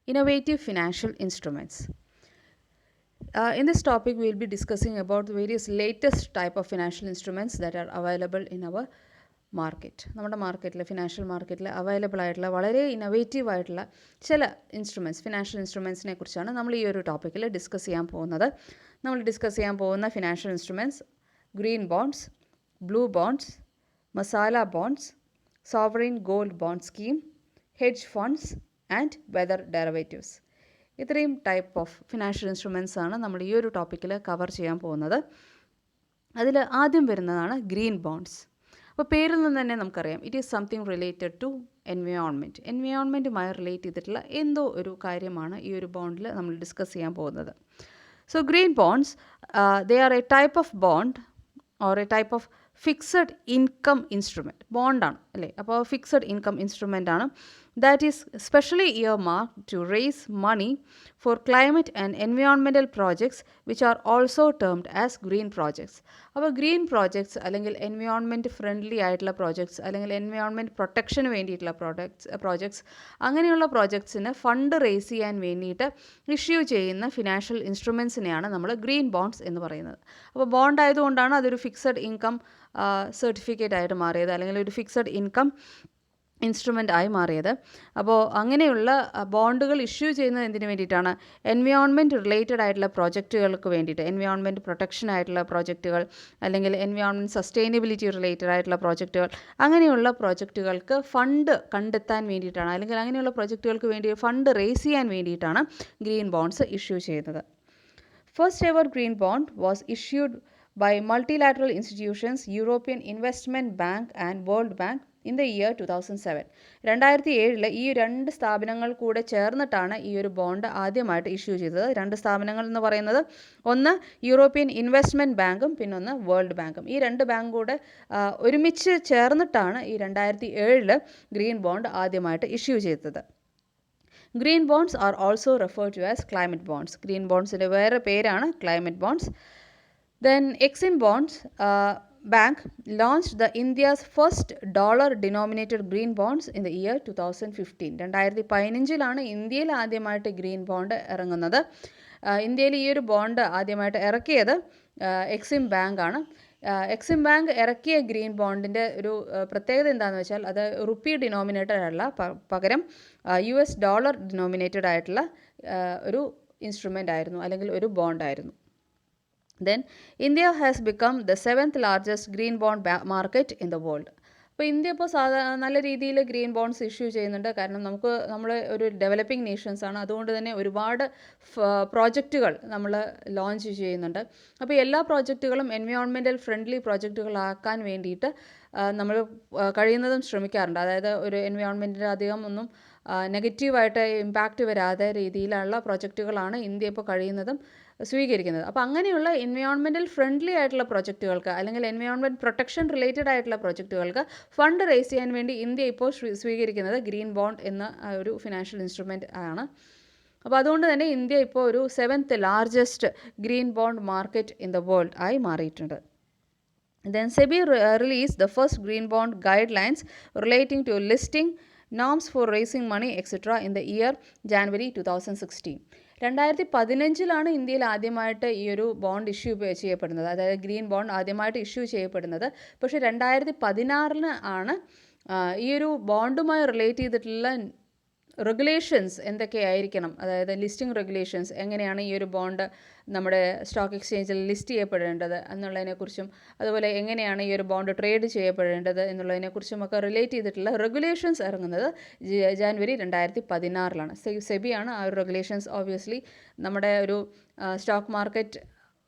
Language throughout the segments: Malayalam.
Innovative financial instruments. In this topic, we will be discussing about the various latest type of financial instruments that are available in our market. നമ്മുടെ മാർക്കറ്റിൽ ഫിനാൻഷ്യൽ മാർക്കറ്റിൽ അവൈലബിൾ ആയിട്ടുള്ള വളരെ ഇന്നോവേറ്റീവ് ആയിട്ടുള്ള ചില ഫിനാൻഷ്യൽ ഇൻസ്ട്രുമെൻസിനെ കുറിച്ചാണ് നമ്മൾ ഈ ഒരു ടോപ്പിക്കിൽ ഡിസ്കസ് ചെയ്യാൻ പോകുന്നത്. നമ്മൾ ഡിസ്കസ് ചെയ്യാൻ പോകുന്ന financial instruments green bonds, blue bonds, masala bonds, sovereign gold bond scheme, hedge funds and weather derivatives. ഇത്രയും ടൈപ്പ് ഓഫ് ഫിനാൻഷ്യൽ ഇൻസ്ട്രുമെൻറ്റ്സ് ആണ് നമ്മൾ ഈ ഒരു ടോപ്പിക്കിൽ കവർ ചെയ്യാൻ പോകുന്നത്. അതിൽ ആദ്യം വരുന്നതാണ് ഗ്രീൻ ബോണ്ട്സ്. അപ്പോൾ പേരിൽ നിന്ന് തന്നെ നമുക്കറിയാം, it is something related to എൻവയോൺമെൻറ്റുമായി റിലേറ്റ് ചെയ്തിട്ടുള്ള എന്തോ ഒരു കാര്യമാണ് ഈ ഒരു ബോണ്ടിൽ നമ്മൾ ഡിസ്കസ് ചെയ്യാൻ പോകുന്നത്. So green bonds, they are a type of bond or a type of fixed income instrument. ബോണ്ടാണ് അല്ലേ? അപ്പോൾ ഫിക്സഡ് ഇൻകം ഇൻസ്ട്രുമെൻ്റ് ആണ്. That is specially earmarked to raise money for climate and environmental projects which are also termed as green projects. അപ്പോൾ ഗ്രീൻ പ്രോജക്ട്സ് അല്ലെങ്കിൽ എൻവയോൺമെൻറ്റ് ഫ്രണ്ട്ലി ആയിട്ടുള്ള പ്രോജക്ട്സ് അല്ലെങ്കിൽ എൻവയോൺമെൻറ്റ് പ്രൊട്ടക്ഷന് വേണ്ടിയിട്ടുള്ള പ്രോജക്ട്സ് അങ്ങനെയുള്ള പ്രോജക്ട്സിന് ഫണ്ട് റേസ് ചെയ്യാൻ വേണ്ടിയിട്ട് ഇഷ്യൂ ചെയ്യുന്ന ഫിനാൻഷ്യൽ ഇൻസ്ട്രുമെൻസിനെയാണ് നമ്മൾ ഗ്രീൻ ബോണ്ട്സ് എന്ന് പറയുന്നത്. അപ്പോൾ ബോണ്ട് ആയതുകൊണ്ടാണ് അതൊരു ഫിക്സഡ് ഇൻകം സർട്ടിഫിക്കറ്റ് ആയിട്ട് മാറിയത്, അല്ലെങ്കിൽ ഒരു ഫിക്സഡ് ഇൻകം ഇൻസ്ട്രുമെൻ്റ് ആയി മാറിയത്. അപ്പോൾ അങ്ങനെയുള്ള ബോണ്ടുകൾ ഇഷ്യൂ ചെയ്യുന്നത് എന്തിനു വേണ്ടിയിട്ടാണ്? എൻവയോൺമെൻറ്റ് റിലേറ്റഡ് ആയിട്ടുള്ള പ്രോജക്റ്റുകൾക്ക് വേണ്ടിയിട്ട്, എൻവയോൺമെൻറ്റ് പ്രൊട്ടക്ഷൻ ആയിട്ടുള്ള പ്രോജക്റ്റുകൾ അല്ലെങ്കിൽ എൻവയോൺമെൻറ്റ് സസ്റ്റൈനബിലിറ്റി റിലേറ്റഡ് ആയിട്ടുള്ള പ്രോജക്റ്റുകൾ, അങ്ങനെയുള്ള പ്രോജക്റ്റുകൾക്ക് ഫണ്ട് കണ്ടെത്താൻ വേണ്ടിയിട്ടാണ്, അല്ലെങ്കിൽ അങ്ങനെയുള്ള പ്രോജക്റ്റുകൾക്ക് വേണ്ടി ഫണ്ട് റേസ് ചെയ്യാൻ വേണ്ടിയിട്ടാണ് ഗ്രീൻ ബോണ്ട്സ് ഇഷ്യൂ ചെയ്യുന്നത്. First ever green bond was issued by multilateral institutions, European Investment Bank and World Bank in the year 2007. 2007 ഈ രണ്ട് സ്ഥാപനങ്ങൾ കൂടെ ചേർന്നിട്ടാണ് ഈ ഒരു ബോണ്ട് ആദ്യമായിട്ട് ഇഷ്യൂ ചെയ്തത്. രണ്ട് സ്ഥാപനങ്ങൾ എന്ന് പറയുന്നത് ഒന്ന് യൂറോപ്യൻ ഇൻവെസ്റ്റ്മെൻറ്റ് ബാങ്കും പിന്നൊന്ന് വേൾഡ് ബാങ്കും. ഈ രണ്ട് ബാങ്ക് കൂടെ ഒരുമിച്ച് ചേർന്നിട്ടാണ് ഈ 2007 ഗ്രീൻ ബോണ്ട് ആദ്യമായിട്ട് ഇഷ്യൂ ചെയ്തത്. Green bonds are also referred to as climate bonds. Green ബോണ്ട്സിൻ്റെ വേറെ പേരാണ് climate bonds. Then Exim Bonds Bank launched the India's first dollar-denominated green bonds in the year 2015. 2015 ഇന്ത്യയിൽ ആദ്യമായിട്ട് ഗ്രീൻ ബോണ്ട് ഇറങ്ങുന്നത്. ഇന്ത്യയിൽ ഈ ഒരു ബോണ്ട് ആദ്യമായിട്ട് ഇറക്കിയത് എക്സിം ബാങ്ക് ആണ്. എക്സിം ബാങ്ക് ഇറക്കിയ ഗ്രീൻ ബോണ്ടിൻ്റെ ഒരു പ്രത്യേകത എന്താണെന്ന് വെച്ചാൽ അത് റുപ്പി ഡിനോമിനേറ്റഡ് അല്ല, പകരം US ഡോളർ ഡിനോമിനേറ്റഡ് ആയിട്ടുള്ള ഒരു ഇൻസ്ട്രുമെൻ്റ് ആയിരുന്നു, അല്ലെങ്കിൽ ഒരു ബോണ്ടായിരുന്നു. Then India has become the 7th largest green bond market in the world. അപ്പോൾ ഇന്ത്യ ഇപ്പോൾ നല്ല രീതിയിൽ ഗ്രീൻ ബോണ്ട്സ് ഇഷ്യൂ ചെയ്യുന്നുണ്ട്. കാരണം നമ്മൾ ഒരു ഡെവലപ്പിംഗ് നേഷൻസ് ആണ്, അതുകൊണ്ട് തന്നെ ഒരുപാട് പ്രോജക്റ്റുകൾ നമ്മൾ ലോഞ്ച് ചെയ്യുന്നുണ്ട്. അപ്പോൾ എല്ലാ പ്രോജക്റ്റുകളും എൻവയോൺമെൻറ്റൽ ഫ്രണ്ട്ലി പ്രോജക്റ്റുകളാക്കാൻ വേണ്ടിയിട്ട് നമ്മൾ കഴിയുന്നതും ശ്രമിക്കാറുണ്ട്. അതായത് ഒരു എൻവയോൺമെൻറ്റിന് അധികം ഒന്നും നെഗറ്റീവായിട്ട് ഇമ്പാക്റ്റ് വരാതെ രീതിയിലുള്ള പ്രോജക്റ്റുകളാണ് ഇന്ത്യ ഇപ്പോൾ കഴിയുന്നതും സ്വീകരിക്കുന്നത്. അപ്പോൾ അങ്ങനെയുള്ള എൻവയോൺമെൻറ്റൽ ഫ്രണ്ട്ലി ആയിട്ടുള്ള പ്രോജക്റ്റുകൾക്ക് അല്ലെങ്കിൽ എൻവയോൺമെൻറ്റ് പ്രൊട്ടക്ഷൻ റിലേറ്റഡ് ആയിട്ടുള്ള പ്രോജക്റ്റുകൾക്ക് ഫണ്ട് റേസ് ചെയ്യാൻ വേണ്ടി ഇന്ത്യ ഇപ്പോൾ സ്വീകരിക്കുന്നത് ഗ്രീൻ ബോണ്ട് എന്ന ഒരു ഫിനാൻഷ്യൽ ഇൻസ്ട്രുമെൻ്റ് ആണ്. അപ്പോൾ അതുകൊണ്ട് തന്നെ ഇന്ത്യ ഇപ്പോൾ ഒരു 7th largest green bond market in the world ആയി മാറിയിട്ടുണ്ട്. Then SEBI released the first green bond guidelines relating to listing, norms for raising money, etc. in the year January 2016. 2015 ഇന്ത്യയിൽ ആദ്യമായിട്ട് ഈ ഒരു ബോണ്ട് ഇഷ്യൂ ചെയ്യപ്പെടുന്നത്, അതായത് ഗ്രീൻ ബോണ്ട് ആദ്യമായിട്ട് ഇഷ്യൂ ചെയ്യപ്പെടുന്നത്. പക്ഷേ 2016 ആണ് ഈ ഒരു ബോണ്ടുമായി റിലേറ്റ് ചെയ്തിട്ടുള്ള റെഗുലേഷൻസ് എന്തൊക്കെയായിരിക്കണം, അതായത് ലിസ്റ്റിംഗ് റെഗുലേഷൻസ്, എങ്ങനെയാണ് ഈ ഒരു ബോണ്ട് നമ്മുടെ സ്റ്റോക്ക് എക്സ്ചേഞ്ചിൽ ലിസ്റ്റ് ചെയ്യപ്പെടേണ്ടത് എന്നുള്ളതിനെക്കുറിച്ചും, അതുപോലെ എങ്ങനെയാണ് ഈ ഒരു ബോണ്ട് ട്രേഡ് ചെയ്യപ്പെടേണ്ടത് എന്നുള്ളതിനെക്കുറിച്ചുമൊക്കെ റിലേറ്റ് ചെയ്തിട്ടുള്ള റെഗുലേഷൻസ് ഇറങ്ങുന്നത് ജാനുവരി 2016. സെബിയാണ് ആ ഒരു റെഗുലേഷൻസ്. ഓബ്വിയസ്ലി നമ്മുടെ ഒരു സ്റ്റോക്ക് മാർക്കറ്റ്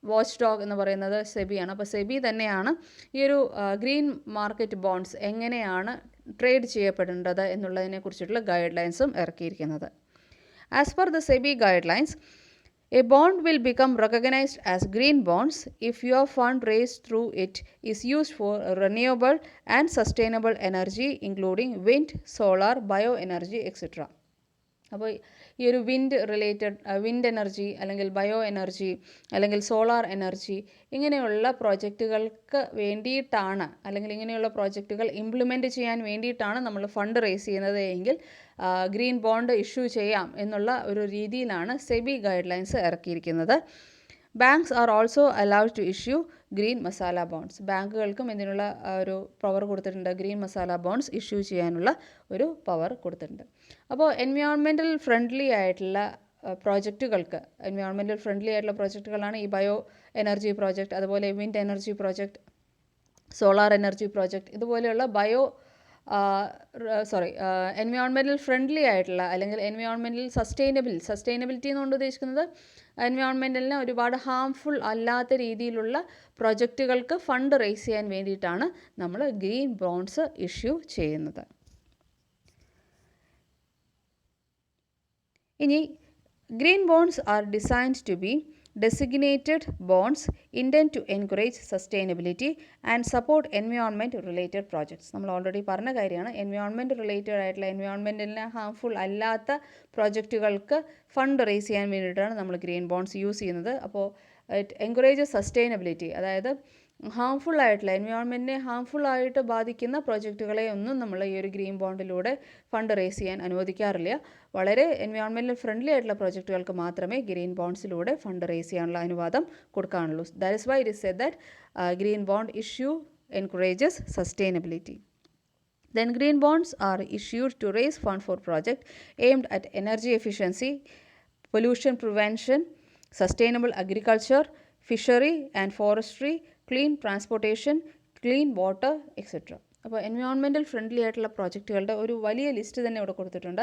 വാച്ച് ഡോഗ് എന്ന് പറയുന്നത് സെബിയാണ്. അപ്പോൾ സെബി തന്നെയാണ് ഈ ഒരു ഗ്രീൻ മാർക്കറ്റ് ബോണ്ട്സ് എങ്ങനെയാണ് ട്രേഡ് ചെയ്യപ്പെടേണ്ടത് എന്നുള്ളതിനെക്കുറിച്ചിട്ടുള്ള ഗൈഡ് ലൈൻസും ഇറക്കിയിരിക്കുന്നത്. As per the SEBI guidelines, a bond will become recognized as green bonds if your fund raised through it is used for renewable and sustainable energy including wind, solar, bioenergy, etc. അപ്പോൾ ഈ ഒരു വിൻഡ് എനർജി അല്ലെങ്കിൽ ബയോ എനർജി അല്ലെങ്കിൽ സോളാർ എനർജി ഇങ്ങനെയുള്ള പ്രോജക്റ്റുകൾക്ക് വേണ്ടിയിട്ടാണ്, അല്ലെങ്കിൽ ഇങ്ങനെയുള്ള പ്രോജക്റ്റുകൾ ഇംപ്ലിമെൻറ്റ് ചെയ്യാൻ വേണ്ടിയിട്ടാണ് നമ്മൾ ഫണ്ട് റേസ് ചെയ്യുന്നത് എങ്കിൽ ഗ്രീൻ ബോണ്ട് ഇഷ്യൂ ചെയ്യാം എന്നുള്ള ഒരു രീതിയിലാണ് സെബി ഗൈഡ് ലൈൻസ് ഇറക്കിയിരിക്കുന്നത്. Banks are also allowed to issue green masala bonds. ബാങ്കുകൾക്കും ഇതിനുള്ള ഒരു പവർ കൊടുത്തിട്ടുണ്ട്. ഗ്രീൻ മസാല ബോണ്ട്സ് ഇഷ്യൂ ചെയ്യാനുള്ള ഒരു പവർ കൊടുത്തിട്ടുണ്ട്. അപ്പോൾ എൻവയോൺമെൻറ്റൽ ഫ്രണ്ട്ലി ആയിട്ടുള്ള പ്രോജക്റ്റുകളാണ് ഈ ബയോ എനർജി പ്രോജക്റ്റ്, അതുപോലെ wind energy project, solar energy project, ഇതുപോലെയുള്ള എൻവയോൺമെൻറ്റൽ ഫ്രണ്ട്ലി ആയിട്ടുള്ള അല്ലെങ്കിൽ എൻവയോൺമെൻറ്റൽ സസ്റ്റൈനബിലിറ്റി എന്നുകൊണ്ട് ഉദ്ദേശിക്കുന്നത് എൻവയോൺമെൻറ്റലിന് ഒരുപാട് ഹാംഫുൾ അല്ലാത്ത രീതിയിലുള്ള പ്രൊജക്റ്റുകൾക്ക് ഫണ്ട് റേസ് ചെയ്യാൻ വേണ്ടിയിട്ടാണ് നമ്മൾ ഗ്രീൻ ബോണ്ട്സ് ഇഷ്യൂ ചെയ്യുന്നത്. ഇനി green bonds are designed to be designated bonds intend to encourage sustainability and support environment related projects. നമ്മൾ ഓൾറെഡി പറഞ്ഞ കാര്യമാണ്. എൻവയോൺമെൻറ്റ് റിലേറ്റഡ് ആയിട്ടുള്ള എൻവയോൺമെൻറ്റിന് ഹാംഫുൾ അല്ലാത്ത പ്രോജക്റ്റുകൾക്ക് ഫണ്ട് റേസ് ചെയ്യാൻ വേണ്ടിയിട്ടാണ് നമ്മൾ ഗ്രീൻ ബോണ്ട്സ് യൂസ് ചെയ്യുന്നത്. അപ്പോൾ ഇറ്റ് എൻകറേജസ് സസ്റ്റൈനബിലിറ്റി, അതായത് ഹാംഫുൾ ആയിട്ടുള്ള എൻവയോൺമെൻറ്റിനെ ഹാംഫുള്ളായിട്ട് ബാധിക്കുന്ന പ്രോജക്റ്റുകളെ ഒന്നും നമ്മൾ ഈ ഒരു ഗ്രീൻ ബോണ്ടിലൂടെ ഫണ്ട് റേസ് ചെയ്യാൻ അനുവദിക്കാറില്ല. വളരെ എൻവയോൺമെൻറ്റൽ ഫ്രണ്ട്ലി ആയിട്ടുള്ള പ്രോജക്റ്റുകൾക്ക് മാത്രമേ ഗ്രീൻ ബോണ്ട്സിലൂടെ ഫണ്ട് റേസ് ചെയ്യാനുള്ള അനുവാദം കൊടുക്കാനുള്ളൂ. That is why it is said that green bond issue encourages sustainability. Then green bonds are issued to raise fund for projects aimed at energy efficiency, pollution prevention, sustainable agriculture, fishery and forestry, clean transportation, clean water etcetera. അപ്പോൾ എൻവയോൺമെൻറ്റൽ ഫ്രണ്ട്ലി ആയിട്ടുള്ള പ്രോജക്റ്റുകളുടെ ഒരു വലിയ ലിസ്റ്റ് തന്നെ ഇവിടെ കൊടുത്തിട്ടുണ്ട്.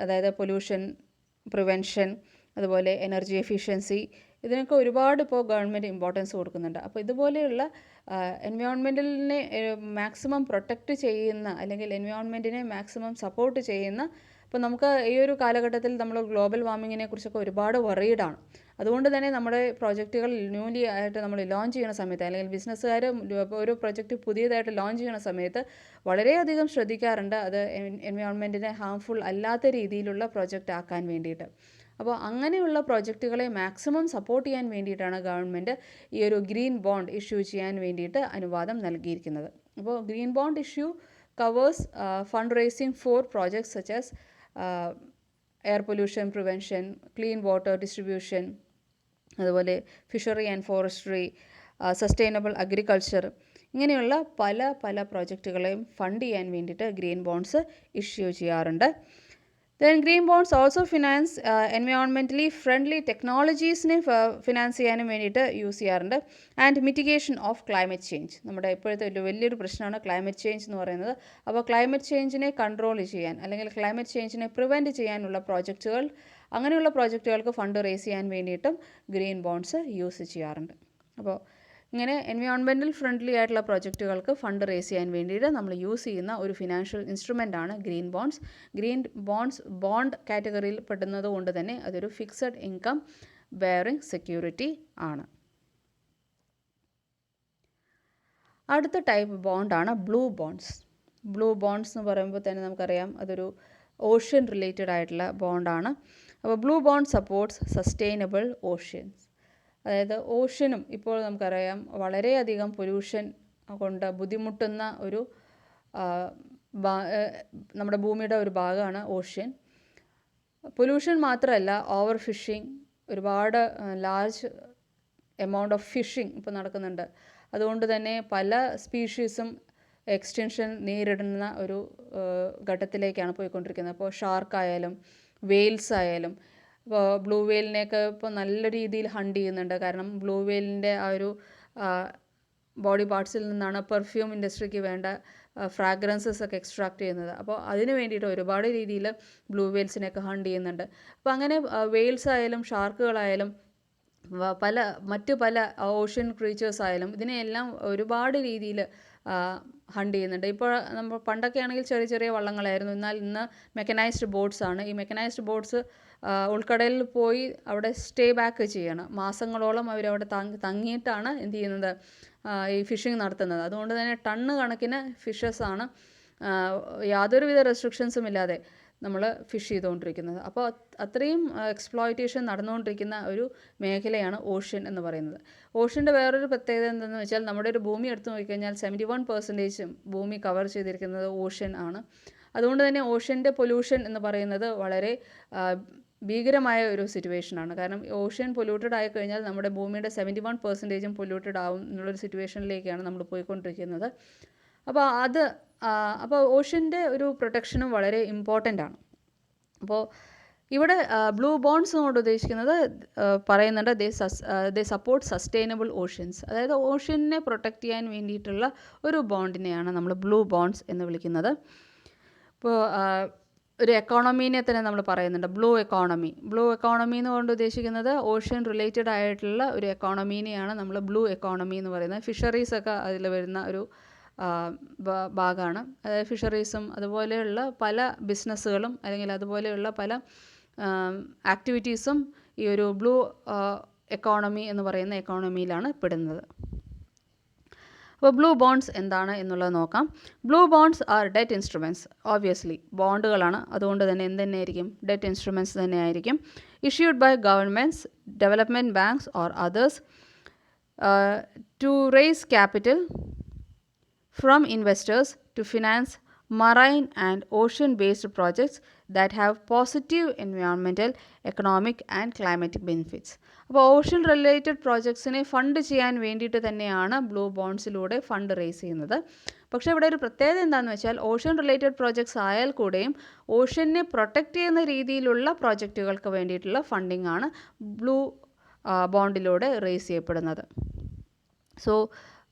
അതായത് പൊല്യൂഷൻ പ്രിവെൻഷൻ, അതുപോലെ എനർജി എഫിഷ്യൻസി, ഇതിനൊക്കെ ഒരുപാട് ഇപ്പോൾ ഗവൺമെൻറ് ഇമ്പോർട്ടൻസ് കൊടുക്കുന്നുണ്ട്. അപ്പോൾ ഇതുപോലെയുള്ള എൻവയോൺമെൻറ്റലിനെ മാക്സിമം പ്രൊട്ടക്റ്റ് ചെയ്യുന്ന അല്ലെങ്കിൽ എൻവയോൺമെൻറ്റിനെ മാക്സിമം സപ്പോർട്ട് ചെയ്യുന്ന, ഇപ്പോൾ നമുക്ക് ഈ ഒരു കാലഘട്ടത്തിൽ നമ്മൾ ഗ്ലോബൽ വാർമിങ്ങിനെ കുറിച്ചൊക്കെ ഒരുപാട് വറീഡാണ്. അതുകൊണ്ട് തന്നെ നമ്മുടെ പ്രോജക്റ്റുകൾ ന്യൂലി ആയിട്ട് നമ്മൾ ലോഞ്ച് ചെയ്യുന്ന സമയത്ത്, അല്ലെങ്കിൽ ബിസിനസ്സുകാർ ഒരു പ്രൊജക്റ്റ് പുതിയതായിട്ട് ലോഞ്ച് ചെയ്യുന്ന സമയത്ത് വളരെയധികം ശ്രദ്ധിക്കാറുണ്ട് അത് എൻവയോൺമെൻറ്റിനെ ഹാംഫുൾ അല്ലാത്ത രീതിയിലുള്ള പ്രൊജക്റ്റ് ആക്കാൻ വേണ്ടിയിട്ട്. അപ്പോൾ അങ്ങനെയുള്ള പ്രോജക്റ്റുകളെ മാക്സിമം സപ്പോർട്ട് ചെയ്യാൻ വേണ്ടിയിട്ടാണ് ഗവൺമെൻറ് ഈ ഒരു ഗ്രീൻ ബോണ്ട് ഇഷ്യൂ ചെയ്യാൻ വേണ്ടിയിട്ട് അനുവാദം നൽകിയിരിക്കുന്നത്. അപ്പോൾ green bond issue covers fund raising for projects such as air pollution prevention, clean water distribution, അതുപോലെ fishery and forestry, sustainable agriculture, ഇങ്ങനെയുള്ള പല പ്രോജക്റ്റുകളെയും ഫണ്ട് ചെയ്യാൻ വേണ്ടിയിട്ട് ഗ്രീൻ ബോണ്ട്സ് ഇഷ്യൂ ചെയ്യാറുണ്ട്. Then green bonds also finance എൻവയോൺമെൻ്റലി ഫ്രണ്ട്ലി ടെക്നോളജീസിനെ ഫിനാൻസ് ചെയ്യാനും വേണ്ടിയിട്ട് യൂസ് ചെയ്യാറുണ്ട്. And mitigation of climate change, നമ്മുടെ ഇപ്പോഴത്തെ ഒരു വലിയൊരു പ്രശ്നമാണ് ക്ലൈമറ്റ് ചേഞ്ച് എന്ന് പറയുന്നത്. അപ്പോൾ ക്ലൈമറ്റ് ചേഞ്ചിനെ കൺട്രോൾ ചെയ്യാൻ അല്ലെങ്കിൽ ക്ലൈമറ്റ് ചേഞ്ചിനെ പ്രിവെൻറ്റ് ചെയ്യാനുള്ള പ്രോജക്റ്റുകൾ, അങ്ങനെയുള്ള പ്രോജക്റ്റുകൾക്ക് ഫണ്ട് റേസ് ചെയ്യാൻ വേണ്ടിയിട്ടും ഗ്രീൻ ബോണ്ട്സ് യൂസ് ചെയ്യാറുണ്ട്. അപ്പോൾ ഇങ്ങനെ എൻവയോൺമെൻറ്റൽ ഫ്രണ്ട്ലി ആയിട്ടുള്ള പ്രോജക്റ്റുകൾക്ക് ഫണ്ട് റേസ് ചെയ്യാൻ വേണ്ടിയിട്ട് നമ്മൾ യൂസ് ചെയ്യുന്ന ഒരു ഫിനാൻഷ്യൽ ഇൻസ്ട്രുമെൻ്റാണ് green bonds. Green bonds bond കാറ്റഗറിയിൽ പെടുന്നത് കൊണ്ട് തന്നെ അതൊരു ഫിക്സഡ് ഇൻകം ബെയറിംഗ് സെക്യൂരിറ്റി ആണ്. അടുത്ത ടൈപ്പ് ബോണ്ടാണ് ബ്ലൂ ബോണ്ട്സ്. ബ്ലൂ ബോണ്ട്സ് എന്ന് പറയുമ്പോൾ തന്നെ നമുക്കറിയാം അതൊരു ഓഷ്യൻ റിലേറ്റഡ് ആയിട്ടുള്ള ബോണ്ടാണ്. അപ്പോൾ blue bond supports sustainable oceans, അതായത് ഓഷ്യനും ഇപ്പോൾ നമുക്കറിയാം വളരെയധികം പൊല്യൂഷൻ കൊണ്ട് ബുദ്ധിമുട്ടുന്ന ഒരു നമ്മുടെ ഭൂമിയുടെ ഒരു ഭാഗമാണ് ഓഷ്യൻ. പൊല്യൂഷൻ മാത്രമല്ല, ഓവർ ഫിഷിംഗ്, ഒരുപാട് ലാർജ് എമൗണ്ട് ഓഫ് ഫിഷിംഗ് ഇപ്പോൾ നടക്കുന്നുണ്ട്. അതുകൊണ്ട് തന്നെ പല സ്പീഷീസും എക്സ്റ്റൻഷൻ നേരിടുന്ന ഒരു ഘട്ടത്തിലേക്കാണ് പോയിക്കൊണ്ടിരിക്കുന്നത്. അപ്പോൾ ഷാർക്കായാലും വെയിൽസ് ആയാലും, ഇപ്പോൾ ബ്ലൂ വെയിലിനെയൊക്കെ ഇപ്പോൾ നല്ല രീതിയിൽ ഹണ്ട് ചെയ്യുന്നുണ്ട്. കാരണം ബ്ലൂ വെയിലിൻ്റെ ആ ഒരു ബോഡി പാർട്സിൽ നിന്നാണ് പെർഫ്യൂം ഇൻഡസ്ട്രിക്ക് വേണ്ട ഫ്രാഗ്രൻസസ് ഒക്കെ എക്സ്ട്രാക്ട് ചെയ്യുന്നത്. അപ്പോൾ അതിന് വേണ്ടിയിട്ട് ഒരുപാട് രീതിയിൽ ബ്ലൂ വെയിൽസിനെയൊക്കെ ഹണ്ട് ചെയ്യുന്നുണ്ട്. അപ്പോൾ അങ്ങനെ വെയിൽസ് ആയാലും ഷാർക്കുകളായാലും മറ്റു പല ഓഷ്യൻ ക്രീച്ചേഴ്സ് ആയാലും ഇതിനെയെല്ലാം ഒരുപാട് രീതിയിൽ ഹണ്ട് ചെയ്യുന്നുണ്ട്. ഇപ്പോൾ നമ്മൾ പണ്ടൊക്കെ ആണെങ്കിൽ ചെറിയ ചെറിയ വള്ളങ്ങളായിരുന്നു, എന്നാൽ ഇന്ന് മെക്കനൈസ്ഡ് ബോട്ട്സ് ആണ്. ഈ മെക്കനൈസ്ഡ് ബോട്ട്സ് ഉൾക്കടലിൽ പോയി അവിടെ സ്റ്റേ ബാക്ക് ചെയ്യണം. മാസങ്ങളോളം അവരവിടെ തങ്ങിയിട്ടാണ് എന്ത് ചെയ്യുന്നത്, ഈ ഫിഷിംഗ് നടത്തുന്നത്. അതുകൊണ്ട് തന്നെ ടണ്ണ് കണക്കിന് ഫിഷസ് ആണ് യാതൊരുവിധ റെസ്ട്രിക്ഷൻസും ഇല്ലാതെ നമ്മൾ ഫിഷ് ചെയ്തുകൊണ്ടിരിക്കുന്നത്. അപ്പോൾ അത്രയും എക്സ്പ്ലോയിറ്റേഷൻ നടന്നുകൊണ്ടിരിക്കുന്ന ഒരു മേഖലയാണ് ഓഷ്യൻ എന്ന് പറയുന്നത്. ഓഷ്യൻ്റെ വേറൊരു പ്രത്യേകത എന്തെന്ന് വെച്ചാൽ നമ്മുടെ ഒരു ഭൂമി എടുത്ത് നോക്കിക്കഴിഞ്ഞാൽ 71% ഭൂമി കവർ ചെയ്തിരിക്കുന്നത് ഓഷ്യൻ ആണ്. അതുകൊണ്ട് തന്നെ ഓഷ്യൻ്റെ പൊല്യൂഷൻ എന്ന് പറയുന്നത് വളരെ ഭീകരമായ ഒരു സിറ്റുവേഷനാണ്. കാരണം ഓഷ്യൻ പൊല്യൂട്ടഡ് ആയിക്കഴിഞ്ഞാൽ നമ്മുടെ ഭൂമിയുടെ 71% പൊല്യൂട്ടഡ് ആവും എന്നുള്ളൊരു സിറ്റുവേഷനിലേക്കാണ് നമ്മൾ പോയിക്കൊണ്ടിരിക്കുന്നത്. അപ്പോൾ ഓഷ്യൻ്റെ ഒരു പ്രൊട്ടക്ഷനും വളരെ ഇമ്പോർട്ടൻ്റ് ആണ്. അപ്പോൾ ഇവിടെ ബ്ലൂ ബോണ്ട്സ് കൊണ്ട് ഉദ്ദേശിക്കുന്നത് പറയുന്നുണ്ട് ദേ സപ്പോർട്ട് സസ്റ്റൈനബിൾ ഓഷ്യൻസ്. അതായത് ഓഷ്യനെ പ്രൊട്ടക്റ്റ് ചെയ്യാൻ വേണ്ടിയിട്ടുള്ള ഒരു ബോണ്ടിനെയാണ് നമ്മൾ ബ്ലൂ ബോണ്ട്സ് എന്ന് വിളിക്കുന്നത്. ഇപ്പോൾ ഒരു എക്കോണമീനെ തന്നെ നമ്മൾ പറയുന്നുണ്ട്, ബ്ലൂ എക്കോണമി. ബ്ലൂ എക്കോണമി എന്ന് കൊണ്ട് ഉദ്ദേശിക്കുന്നത് ഓഷ്യൻ റിലേറ്റഡ് ആയിട്ടുള്ള ഒരു എക്കോണമീനെയാണ് നമ്മൾ ബ്ലൂ എക്കോണമി എന്ന് പറയുന്നത്. ഫിഷറീസൊക്കെ അതിൽ വരുന്ന ഒരു ഭാഗമാണ്. അതായത് ഫിഷറീസും അതുപോലെയുള്ള പല ബിസിനസ്സുകളും അല്ലെങ്കിൽ അതുപോലെയുള്ള പല ആക്ടിവിറ്റീസും ഈ ഒരു ബ്ലൂ എക്കോണമി എന്ന് പറയുന്ന എക്കോണമിയിലാണ് പെടുന്നത്. അപ്പോൾ ബ്ലൂ ബോണ്ട്സ് എന്താണ് എന്നുള്ളത് നോക്കാം. Blue bonds are debt instruments. Obviously ബോണ്ടുകളാണ്, അതുകൊണ്ട് തന്നെ എന്തുതന്നെയായിരിക്കും, ഡെറ്റ് ഇൻസ്ട്രുമെൻറ്റ്സ് തന്നെയായിരിക്കും. Issued by governments, development banks or others to raise capital from investors to finance marine and ocean-based projects that have positive environmental, economic and climatic benefits. അപ്പോൾ ഓഷ്യൻ റിലേറ്റഡ് പ്രോജക്ട്സിനെ ഫണ്ട് ചെയ്യാൻ വേണ്ടിയിട്ട് തന്നെയാണ് ബ്ലൂ ബോണ്ട്സിലൂടെ ഫണ്ട് റേസ് ചെയ്യുന്നത്. പക്ഷേ ഇവിടെ ഒരു പ്രത്യേകത എന്താണെന്ന് വെച്ചാൽ ഓഷ്യൻ റിലേറ്റഡ് പ്രോജക്ട്സ് ആയാൽ കൂടെയും ഓഷ്യനെ പ്രൊട്ടക്റ്റ് ചെയ്യുന്ന രീതിയിലുള്ള പ്രോജക്റ്റുകൾക്ക് വേണ്ടിയിട്ടുള്ള ഫണ്ടിങ് ആണ് ബ്ലൂ ബോണ്ടിലൂടെ റേസ് ചെയ്യപ്പെടുന്നത്. So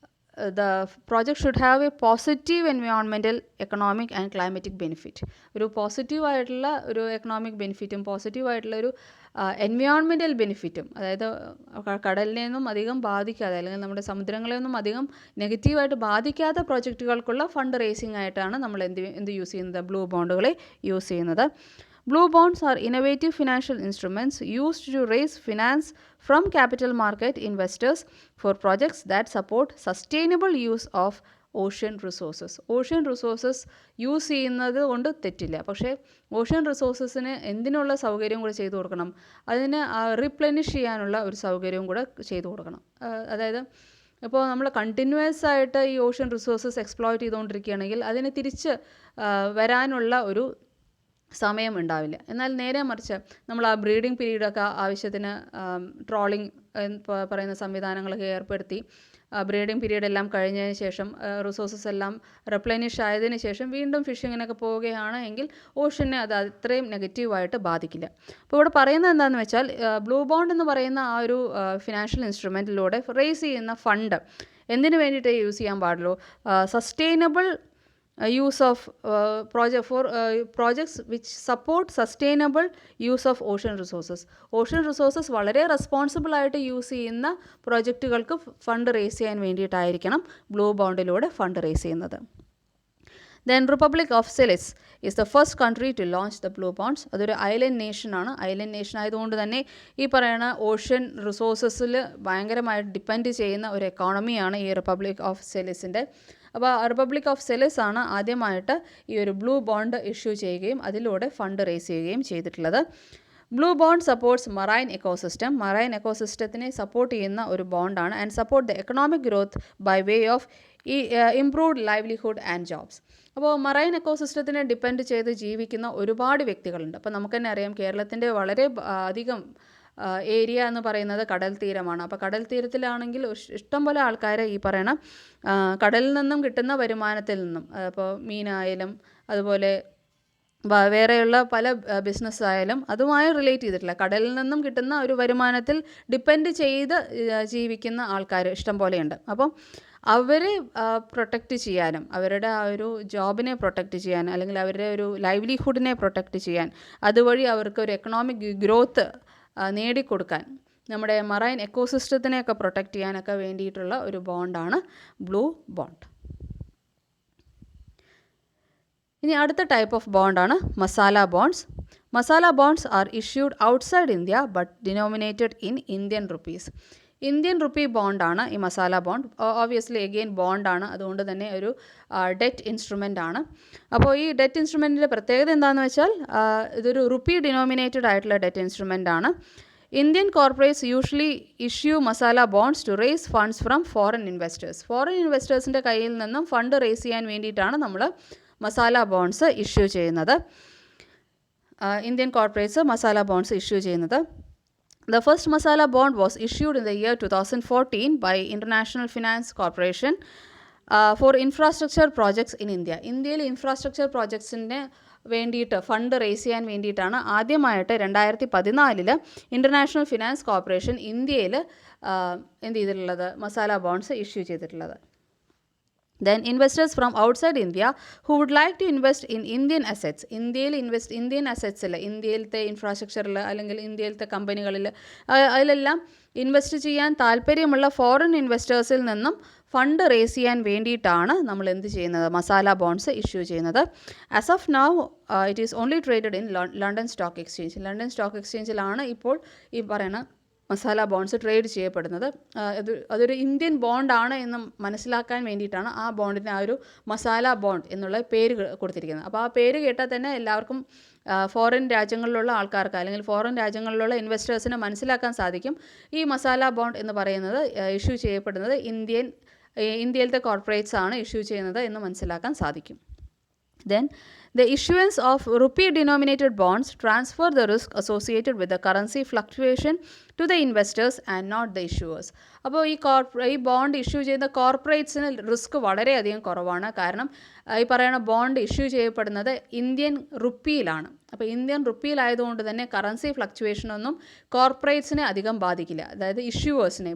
the project should have a positive environmental, economic and climatic benefit. ഒരു പോസിറ്റീവായിട്ടുള്ള ഒരു എക്കണോമിക് ബെനിഫിറ്റും പോസിറ്റീവായിട്ടുള്ള ഒരു എൻവയോൺമെൻറ്റൽ ബെനിഫിറ്റും, അതായത് കടലിനെയൊന്നും അധികം ബാധിക്കാതെ അല്ലെങ്കിൽ നമ്മുടെ സമുദ്രങ്ങളെയൊന്നും അധികം നെഗറ്റീവായിട്ട് ബാധിക്കാത്ത പ്രോജക്റ്റുകൾക്കുള്ള ഫണ്ട് റേസിംഗ് ആയിട്ടാണ് നമ്മൾ എന്ത് യൂസ് ചെയ്യുന്നത്, ബ്ലൂ ബോണ്ടുകളെ യൂസ് ചെയ്യുന്നത്. Blue bonds are innovative financial instruments used to raise finance from capital market investors for projects that support sustainable use of ocean resources. Ocean resources use ചെയ്യുന്നത് കൊണ്ട് തെറ്റില്ല, പക്ഷേ ഓഷ്യൻ റിസോഴ്സസിന് എന്തിനുള്ള സൗകര്യം കൂടെ ചെയ്തു കൊടുക്കണം, അതിന് റീപ്ലെനിഷ് ചെയ്യാനുള്ള ഒരു സൗകര്യവും കൂടെ ചെയ്തു കൊടുക്കണം. അതായത് ഇപ്പോൾ നമ്മൾ കണ്ടിന്യൂസ് ആയിട്ട് ഈ ഓഷ്യൻ റിസോഴ്സസ് എക്സ്പ്ലോയിറ്റ് ചെയ്തുകൊണ്ടിരിക്കുകയാണെങ്കിൽ അതിന് തിരിച്ച് വരാനുള്ള ഒരു സമയം ഉണ്ടാവില്ല. എന്നാൽ നേരെ മറിച്ച് നമ്മൾ ആ ബ്രീഡിംഗ് പീരീഡൊക്കെ ആവശ്യത്തിന് ട്രോളിംഗ് പറയുന്ന സംവിധാനങ്ങളൊക്കെ ഏർപ്പെടുത്തി ബ്രീഡിംഗ് പീരീഡ് എല്ലാം കഴിഞ്ഞതിന് ശേഷം റിസോഴ്സസ് എല്ലാം റെപ്ലെനിഷ് ആയതിനു ശേഷം വീണ്ടും ഫിഷിങ്ങിനൊക്കെ പോവുകയാണ് എങ്കിൽ ഓഷ്യനെ അത് അത്രയും നെഗറ്റീവായിട്ട് ബാധിക്കില്ല. അപ്പോൾ ഇവിടെ പറയുന്നത് എന്താണെന്ന് വെച്ചാൽ ബ്ലൂ ബോണ്ട് എന്ന് പറയുന്ന ആ ഒരു ഫിനാൻഷ്യൽ ഇൻസ്ട്രുമെൻറ്റിലൂടെ റേസ് ചെയ്യുന്ന ഫണ്ട് എന്തിനു വേണ്ടിയിട്ടേ യൂസ് ചെയ്യാൻ പാടുള്ളൂ, sustainable use of projects which support sustainable use of ocean resources. Ocean resources വളരെ റെസ്പോൺസിബിൾ ആയിട്ട് യൂസ് ചെയ്യുന്ന പ്രോജക്റ്റുകൾക്ക് ഫണ്ട് റേസ് ചെയ്യാൻ വേണ്ടിയിട്ടായിരിക്കണം ബ്ലൂ ബോണ്ടിലൂടെ ഫണ്ട് റേസ് ചെയ്യുന്നത്. Then Republic of Seychelles is the first country to launch the blue bonds. അതൊരു ഐലൻഡ് നേഷനാണ്. ഐലൻഡ് നേഷൻ ആയതുകൊണ്ട് തന്നെ ഈ പറയുന്ന ഓഷ്യൻ റിസോഴ്സസിൽ ഭയങ്കരമായിട്ട് ഡിപ്പെൻഡ് ചെയ്യുന്ന ഒരു എക്കോണമിയാണ് ഈ റിപ്പബ്ലിക് ഓഫ് സെയ്ഷെൽസിൻ്റെ. അപ്പോൾ റിപ്പബ്ലിക് ഓഫ് സെയ്ഷെൽസ് ആണ് ആദ്യമായിട്ട് ഈ ഒരു ബ്ലൂ ബോണ്ട് ഇഷ്യൂ ചെയ്യുകയും അതിലൂടെ ഫണ്ട് റേസ് ചെയ്യുകയും ചെയ്തിട്ടുള്ളത്. Blue bond supports marine ecosystem. Marine എക്കോസിസ്റ്റത്തിനെ സപ്പോർട്ട് ചെയ്യുന്ന ഒരു ബോണ്ടാണ്. And support the economic growth by way of improved livelihood and jobs. അപ്പോൾ മറൈൻ എക്കോസിസ്റ്റത്തിനെ ഡിപ്പെൻഡ് ചെയ്ത് ജീവിക്കുന്ന ഒരുപാട് വ്യക്തികളുണ്ട്. അപ്പോൾ നമുക്ക് തന്നെ അറിയാം കേരളത്തിൻ്റെ വളരെ അധികം ഏരിയ എന്ന് പറയുന്നത് കടൽ തീരമാണ്. അപ്പോൾ കടൽ തീരത്തിലാണെങ്കിൽ ഇഷ്ടംപോലെ ആൾക്കാർ ഈ പറയണ കടലിൽ നിന്നും കിട്ടുന്ന വരുമാനത്തിൽ നിന്നും, അപ്പോൾ മീനായാലും അതുപോലെ വേറെയുള്ള പല ബിസിനസ് ആയാലും അതുമായി റിലേറ്റ് ചെയ്തിട്ടില്ല, കടലിൽ നിന്നും കിട്ടുന്ന ഒരു വരുമാനത്തിൽ ഡിപ്പെൻഡ് ചെയ്ത് ജീവിക്കുന്ന ആൾക്കാർ ഇഷ്ടം പോലെയുണ്ട്. അപ്പം അവരെ പ്രൊട്ടക്റ്റ് ചെയ്യാനും അവരുടെ ആ ഒരു ജോബിനെ പ്രൊട്ടക്റ്റ് ചെയ്യാൻ അല്ലെങ്കിൽ അവരുടെ ഒരു ലൈവ്ലിഹുഡിനെ പ്രൊട്ടക്റ്റ് ചെയ്യാൻ അതുവഴി അവർക്ക് ഒരു എക്കണോമിക് ഗ്രോത്ത് നേടിക്കൊടുക്കാൻ നമ്മുടെ മറൈൻ എക്കോസിസ്റ്റത്തിനെയൊക്കെ പ്രൊട്ടക്റ്റ് ചെയ്യാനൊക്കെ വേണ്ടിയിട്ടുള്ള ഒരു ബോണ്ടാണ് ബ്ലൂ ബോണ്ട്. ഇനി അടുത്ത ടൈപ്പ് ഓഫ് ബോണ്ടാണ് masala bonds. Masala bonds are issued outside India but denominated in Indian rupees. Indian rupee ബോണ്ടാണ് ഈ മസാല ബോണ്ട്. ഓബിയസ്ലി എഗെയിൻ ബോണ്ടാണ്, അതുകൊണ്ട് തന്നെ ഒരു ഡെറ്റ് ഇൻസ്ട്രുമെൻ്റ് ആണ്. അപ്പോൾ ഈ ഡെറ്റ് ഇൻസ്ട്രുമെൻറ്റിൻ്റെ പ്രത്യേകത എന്താണെന്ന് വെച്ചാൽ ഇതൊരു റുപ്പി ഡിനോമിനേറ്റഡ് ആയിട്ടുള്ള ഡെറ്റ് ഇൻസ്ട്രുമെൻ്റ് ആണ്. Indian corporates usually issue masala bonds to raise funds from foreign investors. Foreign ഇൻവെസ്റ്റേഴ്സിൻ്റെ കയ്യിൽ നിന്നും ഫണ്ട് റേസ് ചെയ്യാൻ വേണ്ടിയിട്ടാണ് നമ്മൾ മസാല ബോണ്ട്സ് ഇഷ്യൂ ചെയ്യുന്നത്. Indian corporates masala bonds issue ചെയ്യുന്നത്. The first masala bond was issued in the year 2014 by International Finance Corporation for infrastructure projects in India. ഇന്ത്യയിൽ ഇൻഫ്രാസ്ട്രക്ചർ പ്രോജക്ട്സിന് വേണ്ടിയിട്ട് ഫണ്ട് റേസ് ചെയ്യാൻ വേണ്ടിയിട്ടാണ് ആദ്യമായിട്ട് 2014 ഇൻ്റർനാഷണൽ ഫിനാൻസ് കോർപ്പറേഷൻ ഇന്ത്യയിൽ എന്ത് ചെയ്തിട്ടുള്ളത്, മസാല ബോണ്ട്സ് ഇഷ്യൂ ചെയ്തിട്ടുള്ളത്. Then investors from outside India who would like to invest in Indian assets, Indian അസറ്റ്സിൽ, ഇന്ത്യയിലത്തെ ഇൻഫ്രാസ്ട്രക്ചറിൽ അല്ലെങ്കിൽ ഇന്ത്യയിലത്തെ കമ്പനികളിൽ അതിലെല്ലാം ഇൻവെസ്റ്റ് ചെയ്യാൻ താല്പര്യമുള്ള ഫോറിൻ ഇൻവെസ്റ്റേഴ്സിൽ നിന്നും ഫണ്ട് റേസ് ചെയ്യാൻ വേണ്ടിയിട്ടാണ് നമ്മൾ എന്ത് ചെയ്യുന്നത്, മസാല ബോണ്ട്സ് ഇഷ്യൂ ചെയ്യുന്നത്. As of now it is only traded in London stock exchange. London stock എക്സ്ചേഞ്ചിലാണ് ഇപ്പോൾ ഈ പറയുന്ന മസാല ബോണ്ട്സ് ട്രേഡ് ചെയ്യപ്പെടുന്നത്. അതൊരു ഇന്ത്യൻ ബോണ്ടാണ് എന്ന് മനസ്സിലാക്കാൻ വേണ്ടിയിട്ടാണ് ആ ബോണ്ടിന് ആ ഒരു മസാല ബോണ്ട് എന്നുള്ള പേര് കൊടുത്തിരിക്കുന്നത്. അപ്പോൾ ആ പേര് കേട്ടാൽ തന്നെ എല്ലാവർക്കും ഫോറിൻ രാജ്യങ്ങളിലുള്ള ആൾക്കാർക്ക് അല്ലെങ്കിൽ ഫോറിൻ രാജ്യങ്ങളിലുള്ള ഇൻവെസ്റ്റേഴ്സിന് മനസ്സിലാക്കാൻ സാധിക്കും ഈ മസാല ബോണ്ട് എന്ന് പറയുന്നത് ഇഷ്യൂ ചെയ്യപ്പെടുന്നത് ഇന്ത്യയിലത്തെ കോർപ്പറേറ്റ്സ് ആണ് ഇഷ്യൂ ചെയ്യുന്നത് എന്ന് മനസ്സിലാക്കാൻ സാധിക്കും. Then the issuance of rupee denominated bonds transfer the risk associated with the currency fluctuation to the investors and not the issuers. അപ്പോൾ ഈ ബോണ്ട് ഇഷ്യൂ ചെയ്യുന്ന കോർപ്പറേറ്റ്സിന് റിസ്ക് വളരെയധികം കുറവാണ്. കാരണം ഈ പറയുന്ന ബോണ്ട് ഇഷ്യൂ ചെയ്യപ്പെടുന്നത് ഇന്ത്യൻ റുപ്പിയിലാണ്. അപ്പോൾ ഇന്ത്യൻ റുപ്പിയിലായതുകൊണ്ട് തന്നെ കറൻസി ഫ്ലക്ച്വേഷനൊന്നും കോർപ്പറേറ്റ്സിനെ അധികം ബാധിക്കില്ല, അതായത്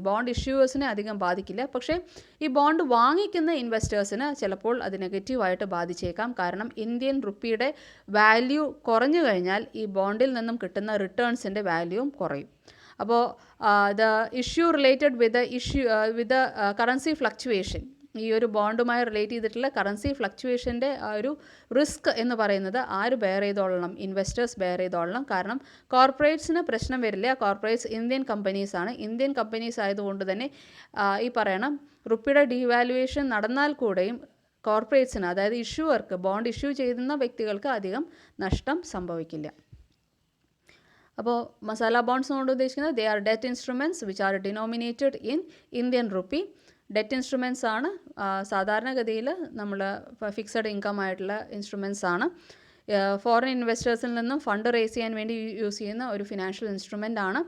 ബോണ്ട് ഇഷ്യൂവേഴ്സിനെ അധികം ബാധിക്കില്ല. പക്ഷേ ഈ ബോണ്ട് വാങ്ങിക്കുന്ന ഇൻവെസ്റ്റേഴ്സിന് ചിലപ്പോൾ അത് നെഗറ്റീവായിട്ട് ബാധിച്ചേക്കാം. കാരണം ഇന്ത്യൻ റുപ്പിയുടെ വാല്യൂ കുറഞ്ഞു കഴിഞ്ഞാൽ ഈ ബോണ്ടിൽ നിന്നും കിട്ടുന്ന റിട്ടേൺസിൻ്റെ വാല്യൂവും കുറയും. അപ്പോൾ the issue related with the currency fluctuation, ഈ ഒരു ബോണ്ടുമായി റിലേറ്റ് ചെയ്തിട്ടുള്ള കറൻസി ഫ്ലക്ച്വേഷൻ്റെ ആ ഒരു റിസ്ക് എന്ന് പറയുന്നത് ആര് ബെയർ ചെയ്തോളണം, ഇൻവെസ്റ്റേഴ്സ് ബെയർ ചെയ്തോളണം. കാരണം കോർപ്പറേറ്റ്സിന് പ്രശ്നം വരില്ല. കോർപ്പറേറ്റ്സ് ഇന്ത്യൻ കമ്പനീസാണ്. ഇന്ത്യൻ കമ്പനീസ് ആയതുകൊണ്ട് തന്നെ ഈ പറയണം റുപ്പിയുടെ ഡീവാലുവേഷൻ നടന്നാൽ കൂടെയും കോർപ്പറേറ്റ്സിന്, അതായത് ഇഷ്യൂവർക്ക്, ബോണ്ട് ഇഷ്യൂ ചെയ്യുന്ന വ്യക്തികൾക്ക് അധികം നഷ്ടം സംഭവിക്കില്ല. അപ്പോൾ മസാല ബോണ്ട്സ് കൊണ്ട് ഉദ്ദേശിക്കുന്നത് they are debt instruments which are denominated in Indian rupee. Debt instruments ആണ്. സാധാരണഗതിയിൽ നമ്മൾ ഫിക്സഡ് ഇൻകം ആയിട്ടുള്ള ഇൻസ്ട്രുമെൻറ്റ്സ് ആണ്. ഫോറിൻ ഇൻവെസ്റ്റേഴ്സിൽ നിന്നും ഫണ്ട് റേസ് ചെയ്യാൻ വേണ്ടി യൂസ് ചെയ്യുന്ന ഒരു ഫിനാൻഷ്യൽ ഇൻസ്ട്രുമെൻ്റ് ആണ്.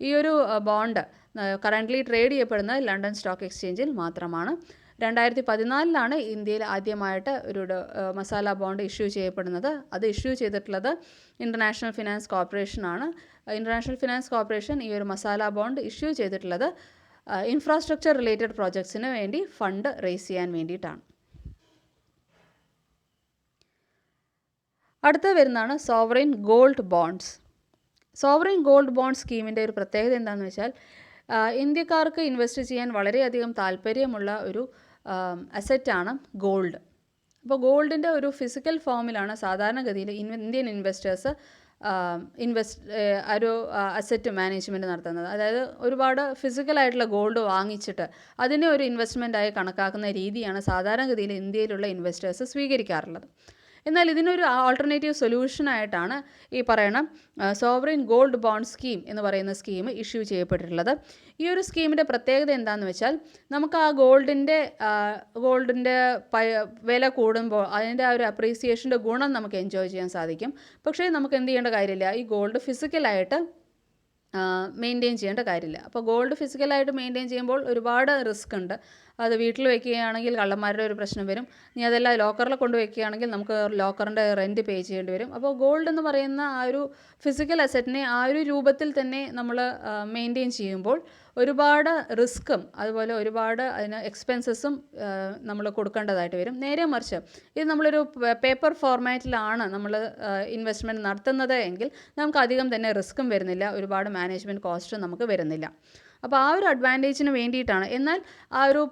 ഈ ഒരു ബോണ്ട് കറൻ്റ്ലി ട്രേഡ് ചെയ്യപ്പെടുന്നത് ലണ്ടൻ സ്റ്റോക്ക് എക്സ്ചേഞ്ചിൽ മാത്രമാണ്. 2014 ഇന്ത്യയിൽ ആദ്യമായിട്ട് ഒരു മസാല ബോണ്ട് ഇഷ്യൂ ചെയ്യപ്പെടുന്നത്. അത് ഇഷ്യൂ ചെയ്തിട്ടുള്ളത് ഇൻ്റർനാഷണൽ ഫിനാൻസ് കോർപ്പറേഷനാണ്. ഇൻ്റർനാഷണൽ ഫിനാൻസ് കോർപ്പറേഷൻ ഈ ഒരു മസാല ബോണ്ട് ഇഷ്യൂ ചെയ്തിട്ടുള്ളത് ഇൻഫ്രാസ്ട്രക്ചർ റിലേറ്റഡ് പ്രോജക്ട്സിന് വേണ്ടി ഫണ്ട് റേസ് ചെയ്യാൻ വേണ്ടിയിട്ടാണ്. അടുത്ത വരുന്നതാണ് sovereign gold bonds. Sovereign gold bond സ്കീമിൻ്റെ ഒരു പ്രത്യേകത എന്താണെന്ന് വെച്ചാൽ ഇന്ത്യക്കാർക്ക് ഇൻവെസ്റ്റ് ചെയ്യാൻ വളരെയധികം താല്പര്യമുള്ള ഒരു അസറ്റാണ് ഗോൾഡ്. അപ്പോൾ ഗോൾഡിൻ്റെ ഒരു ഫിസിക്കൽ ഫോമിലാണ് സാധാരണഗതിയിൽ ഇന്ത്യൻ ഇൻവെസ്റ്റേഴ്സ് ഒരു അസറ്റ് മാനേജ്മെൻറ്റ് നടത്തുന്നത്. അതായത് ഒരുപാട് ഫിസിക്കലായിട്ടുള്ള ഗോൾഡ് വാങ്ങിച്ചിട്ട് അതിനെ ഒരു ഇൻവെസ്റ്റ്മെൻറ്റായി കണക്കാക്കുന്ന രീതിയാണ് സാധാരണഗതിയിൽ ഇന്ത്യയിലുള്ള ഇൻവെസ്റ്റേഴ്സ് സ്വീകരിക്കാറുള്ളത്. എന്നാൽ ഇതിനൊരു ആൾട്ടർനേറ്റീവ് സൊല്യൂഷനായിട്ടാണ് ഈ പറയുന്ന സോവറിൻ ഗോൾഡ് ബോണ്ട് സ്കീം എന്ന് പറയുന്ന സ്കീം ഇഷ്യൂ ചെയ്യപ്പെട്ടിട്ടുള്ളത്. ഈ ഒരു സ്കീമിൻ്റെ പ്രത്യേകത എന്താണെന്ന് വെച്ചാൽ നമുക്ക് ആ ഗോൾഡിൻ്റെ വില കൂടുമ്പോൾ അതിൻ്റെ ആ ഒരു അപ്രീസിയേഷൻ്റെ ഗുണം നമുക്ക് എൻജോയ് ചെയ്യാൻ സാധിക്കും. പക്ഷേ നമുക്ക് എന്ത് ചെയ്യേണ്ട കാര്യമില്ല, ഈ ഗോൾഡ് ഫിസിക്കലായിട്ട് മെയിൻറ്റെയിൻ ചെയ്യേണ്ട കാര്യമില്ല. അപ്പോൾ ഗോൾഡ് ഫിസിക്കലായിട്ട് മെയിൻറ്റെയിൻ ചെയ്യുമ്പോൾ ഒരുപാട് റിസ്ക് ഉണ്ട്. അത് വീട്ടിൽ വെക്കുകയാണെങ്കിൽ കള്ളന്മാരുടെ ഒരു പ്രശ്നം വരും. ഇനി അതെല്ലാം ലോക്കറിൽ കൊണ്ട് വെക്കുകയാണെങ്കിൽ നമുക്ക് ലോക്കറിൻ്റെ റെൻറ്റ് പേ ചെയ്യേണ്ടി വരും. അപ്പോൾ ഗോൾഡ് എന്ന് പറയുന്ന ആ ഒരു ഫിസിക്കൽ അസറ്റിനെ ആ ഒരു രൂപത്തിൽ തന്നെ നമ്മൾ മെയിൻറ്റെയിൻ ചെയ്യുമ്പോൾ ഒരുപാട് റിസ്ക്കും അതുപോലെ ഒരുപാട് അതിന് എക്സ്പെൻസസും നമ്മൾ കൊടുക്കേണ്ടതായിട്ട് വരും. നേരെ മറിച്ച് ഇത് നമ്മളൊരു പേപ്പർ ഫോർമാറ്റിലാണ് നമ്മൾ ഇൻവെസ്റ്റ്മെൻറ്റ് നടത്തുന്നത് എങ്കിൽ നമുക്ക് അധികം തന്നെ റിസ്ക്കും വരുന്നില്ല, ഒരുപാട് മാനേജ്മെൻറ്റ് കോസ്റ്റും നമുക്ക് വരുന്നില്ല. അപ്പോൾ ആ ഒരു അഡ്വാൻറ്റേജിന് വേണ്ടിയിട്ടാണ്. എന്നാൽ ആ ഒരു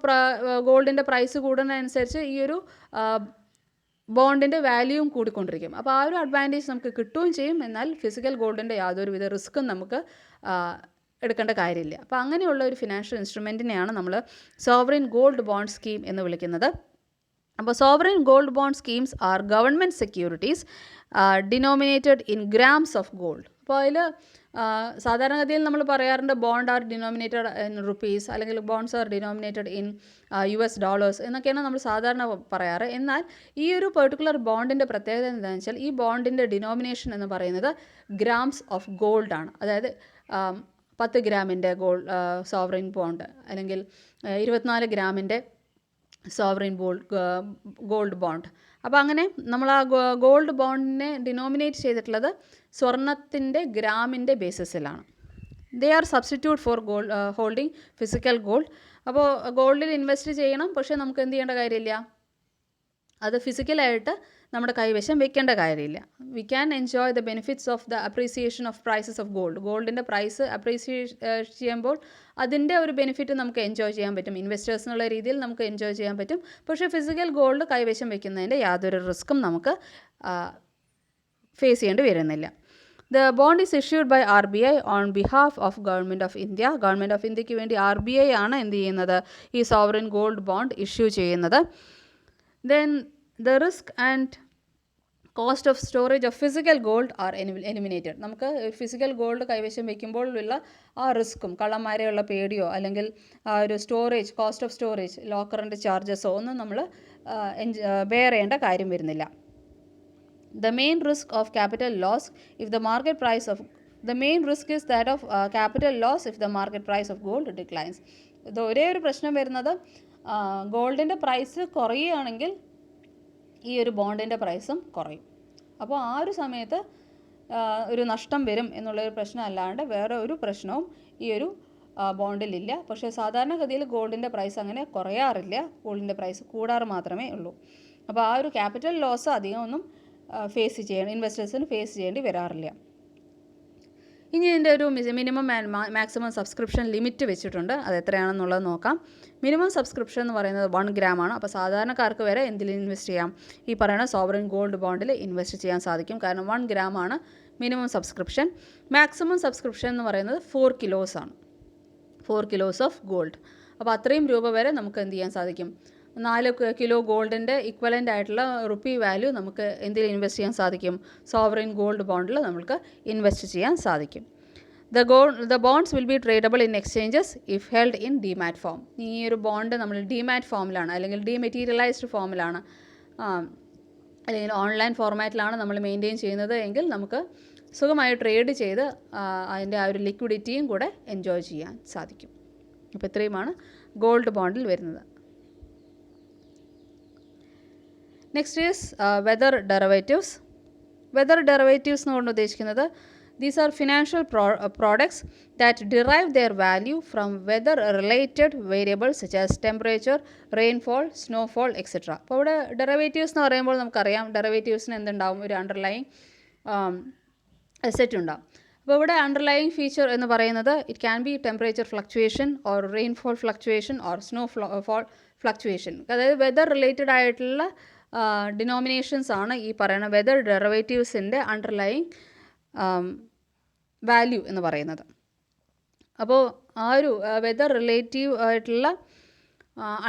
ഗോൾഡിൻ്റെ പ്രൈസ് കൂടുന്നതനുസരിച്ച് ഈ ഒരു ബോണ്ടിൻ്റെ വാല്യൂവും കൂടിക്കൊണ്ടിരിക്കും. അപ്പോൾ ആ ഒരു അഡ്വാൻറ്റേജ് നമുക്ക് കിട്ടുകയും ചെയ്യും. എന്നാൽ ഫിസിക്കൽ ഗോൾഡിൻ്റെ യാതൊരുവിധ റിസ്ക്കും നമുക്ക് എടുക്കേണ്ട കാര്യമില്ല. അപ്പോൾ അങ്ങനെയുള്ള ഒരു ഫിനാൻഷ്യൽ ഇൻസ്ട്രുമെൻറ്റിനെയാണ് നമ്മൾ സോവറിൻ ഗോൾഡ് ബോണ്ട് സ്കീം എന്ന് വിളിക്കുന്നത്. അപ്പോൾ sovereign gold bond schemes are government securities denominated in grams of gold. അപ്പോൾ അതിൽ സാധാരണഗതിയിൽ നമ്മൾ പറയാറുണ്ട് bond are denominated in rupees, അല്ലെങ്കിൽ bonds are denominated in US dollars എന്നൊക്കെയാണ് നമ്മൾ സാധാരണ പറയാറ്. എന്നാൽ ഈ ഒരു പെർട്ടിക്കുലർ ബോണ്ടിൻ്റെ പ്രത്യേകത എന്താണെന്ന് വെച്ചാൽ ഈ ബോണ്ടിൻ്റെ ഡിനോമിനേഷൻ എന്ന് പറയുന്നത് ഗ്രാംസ് ഓഫ് ഗോൾഡ് ആണ്. അതായത് 10 ഗ്രാമിൻ്റെ സോവറിൻ ബോണ്ട്, അല്ലെങ്കിൽ 24 ഗ്രാമിൻ്റെ സോവറിൻ ഗോൾഡ് ബോണ്ട്. അപ്പോൾ അങ്ങനെ നമ്മൾ ആ ഗോൾഡ് ബോണ്ടിനെ ഡിനോമിനേറ്റ് ചെയ്തിട്ടുള്ളത് സ്വർണത്തിൻ്റെ ഗ്രാമിൻ്റെ ബേസിസിലാണ്. They are substitute for holding physical gold. അപ്പോൾ ഗോൾഡിൽ ഇൻവെസ്റ്റ് ചെയ്യണം, പക്ഷേ നമുക്ക് എന്ത് ചെയ്യേണ്ട കാര്യമില്ല, അത് ഫിസിക്കലായിട്ട് നമ്മുടെ കൈവശം വെക്കേണ്ട കാര്യമില്ല. We can enjoy the benefits of the appreciation of prices of gold. ഗോൾഡിൻ്റെ പ്രൈസ് അപ്രീസിയേറ്റ് ചെയ്യുമ്പോൾ അതിൻ്റെ ഒരു ബെനിഫിറ്റ് നമുക്ക് എൻജോയ് ചെയ്യാൻ പറ്റും, ഇൻവെസ്റ്റേഴ്സ് എന്നുള്ള രീതിയിൽ നമുക്ക് എൻജോയ് ചെയ്യാൻ പറ്റും. പക്ഷേ ഫിസിക്കൽ ഗോൾഡ് കൈവശം വെക്കുന്നതിൻ്റെ യാതൊരു റിസ്ക്കും നമുക്ക് ഫേസ് ചെയ്യേണ്ടി വരുന്നില്ല. The bond is issued by RBI on behalf of Government of India. Government of ഇന്ത്യക്ക് വേണ്ടി RBI ആണ് എന്ത് ചെയ്യുന്നത്, ഈ സോവറിൻ ഗോൾഡ് ബോണ്ട് ഇഷ്യൂ ചെയ്യുന്നത്. Then the risk and cost of storage of physical gold are eliminated. നമുക്ക് ഫിസിക്കൽ ഗോൾഡ് കൈവശം വയ്ക്കുമ്പോഴുള്ള ആ റിസ്ക്കും, കള്ളന്മാരെയുള്ള പേടിയോ അല്ലെങ്കിൽ ആ ഒരു സ്റ്റോറേജ്, കോസ്റ്റ് ഓഫ് സ്റ്റോറേജ്, ലോക്കറിൻ്റെ ചാർജസോ ഒന്നും നമ്മൾ ബെയർ ചെയ്യേണ്ട കാര്യം വരുന്നില്ല. The main risk of capital loss if the market price of the main risk is that of capital loss if the market price of gold declines. ഇത് ഒരേ ഒരു പ്രശ്നം വരുന്നത് ഗോൾഡിൻ്റെ പ്രൈസ് കുറയുകയാണെങ്കിൽ ഈ ഒരു ബോണ്ടിൻ്റെ പ്രൈസും കുറയും. അപ്പോൾ ആ ഒരു സമയത്ത് ഒരു നഷ്ടം വരും എന്നുള്ളൊരു പ്രശ്നം അല്ലാണ്ട് വേറെ ഒരു പ്രശ്നവും ഈ ഒരു ബോണ്ടിലില്ല. പക്ഷേ സാധാരണഗതിയിൽ ഗോൾഡിൻ്റെ പ്രൈസ് അങ്ങനെ കുറയാറില്ല, ഗോൾഡിൻ്റെ പ്രൈസ് കൂടാറ് മാത്രമേ ഉള്ളൂ. അപ്പോൾ ആ ഒരു ക്യാപിറ്റൽ ലോസ് അധികം ഒന്നും ഇൻവെസ്റ്റേഴ്സിന് ഫേസ് ചെയ്യേണ്ടി വരാറില്ല. ഇനി ഇതിൻ്റെ ഒരു minimum and maximum subscription limit വെച്ചിട്ടുണ്ട്. അത് എത്രയാണെന്നുള്ളത് നോക്കാം. മിനിമം സബ്സ്ക്രിപ്ഷൻ എന്ന് പറയുന്നത് 1 ഗ്രാമാണ്. അപ്പോൾ സാധാരണക്കാർക്ക് വരെ എന്തിൽ ഇൻവെസ്റ്റ് ചെയ്യാം, ഈ പറയുന്ന സോവറിൻ ഗോൾഡ് ബോണ്ടിൽ ഇൻവെസ്റ്റ് ചെയ്യാൻ സാധിക്കും. കാരണം 1 ഗ്രാമാണ് മിനിമം സബ്സ്ക്രിപ്ഷൻ. മാക്സിമം സബ്സ്ക്രിപ്ഷൻ എന്ന് പറയുന്നത് 4 കിലോസ് ആണ്, 4 കിലോസ് ഓഫ് ഗോൾഡ്. അപ്പോൾ അത്രയും രൂപ വരെ നമുക്ക് എന്ത് ചെയ്യാൻ സാധിക്കും, 4 കിലോ ഗോൾഡിൻ്റെ ഇക്വലൻ്റ് ആയിട്ടുള്ള റുപ്പി വാല്യൂ നമുക്ക് എന്തിൽ ഇൻവെസ്റ്റ് ചെയ്യാൻ സാധിക്കും, സോവറിൻ ഗോൾഡ് ബോണ്ടിൽ നമുക്ക് ഇൻവെസ്റ്റ് ചെയ്യാൻ സാധിക്കും. The bonds will be tradable in exchanges if held in demat form. ഈ ഒരു ബോണ്ട് നമ്മൾ ഡിമാറ്റ് ഫോമിലാണ് അല്ലെങ്കിൽ ഡിമെറ്റീരിയലൈസ്ഡ് ഫോമിലാണ് അല്ലെങ്കിൽ ഓൺലൈൻ ഫോർമാറ്റിലാണ് നമ്മൾ മെയിൻറ്റെയിൻ ചെയ്യുന്നത് എങ്കിൽ നമുക്ക് സുഖമായി ട്രേഡ് ചെയ്ത് അതിൻ്റെ ആ ഒരു ലിക്വിഡിറ്റിയും കൂടെ എൻജോയ് ചെയ്യാൻ സാധിക്കും. അപ്പോൾ ഇത്രയുമാണ് ഗോൾഡ് ബോണ്ടിൽ വരുന്നത്. Next is weather derivatives. Weather derivatives എന്നുകൊണ്ട് ഉദ്ദേശിക്കുന്നത് these are financial products that derive their value from weather related variables such as temperature, rainfall, snowfall etcetera. അപ്പോൾ ഇവിടെ ഡെറിവേറ്റീവ്സ് എന്ന് പറയുമ്പോൾ നമുക്കറിയാം ഡെറിവേറ്റീവ്സിന് എന്തുണ്ടാവും, ഒരു അണ്ടർലൈങ് അസെറ്റ് ഉണ്ടാവും. അപ്പോൾ ഇവിടെ അണ്ടർലൈങ് ഫീച്ചർ എന്ന് പറയുന്നത് it can be temperature fluctuation or rainfall fluctuation or snow fall fluctuation. അതായത് വെതർ റിലേറ്റഡ് ആയിട്ടുള്ള ഡിനോമിനേഷൻസ് ആണ് ഈ പറയുന്ന വെതർ ഡെറിവേറ്റീവ്സിൻ്റെ അണ്ടർലൈങ് വാല്യൂ എന്ന് പറയുന്നത്. അപ്പോൾ ആ ഒരു വെതർ റിലേറ്റീവ് ആയിട്ടുള്ള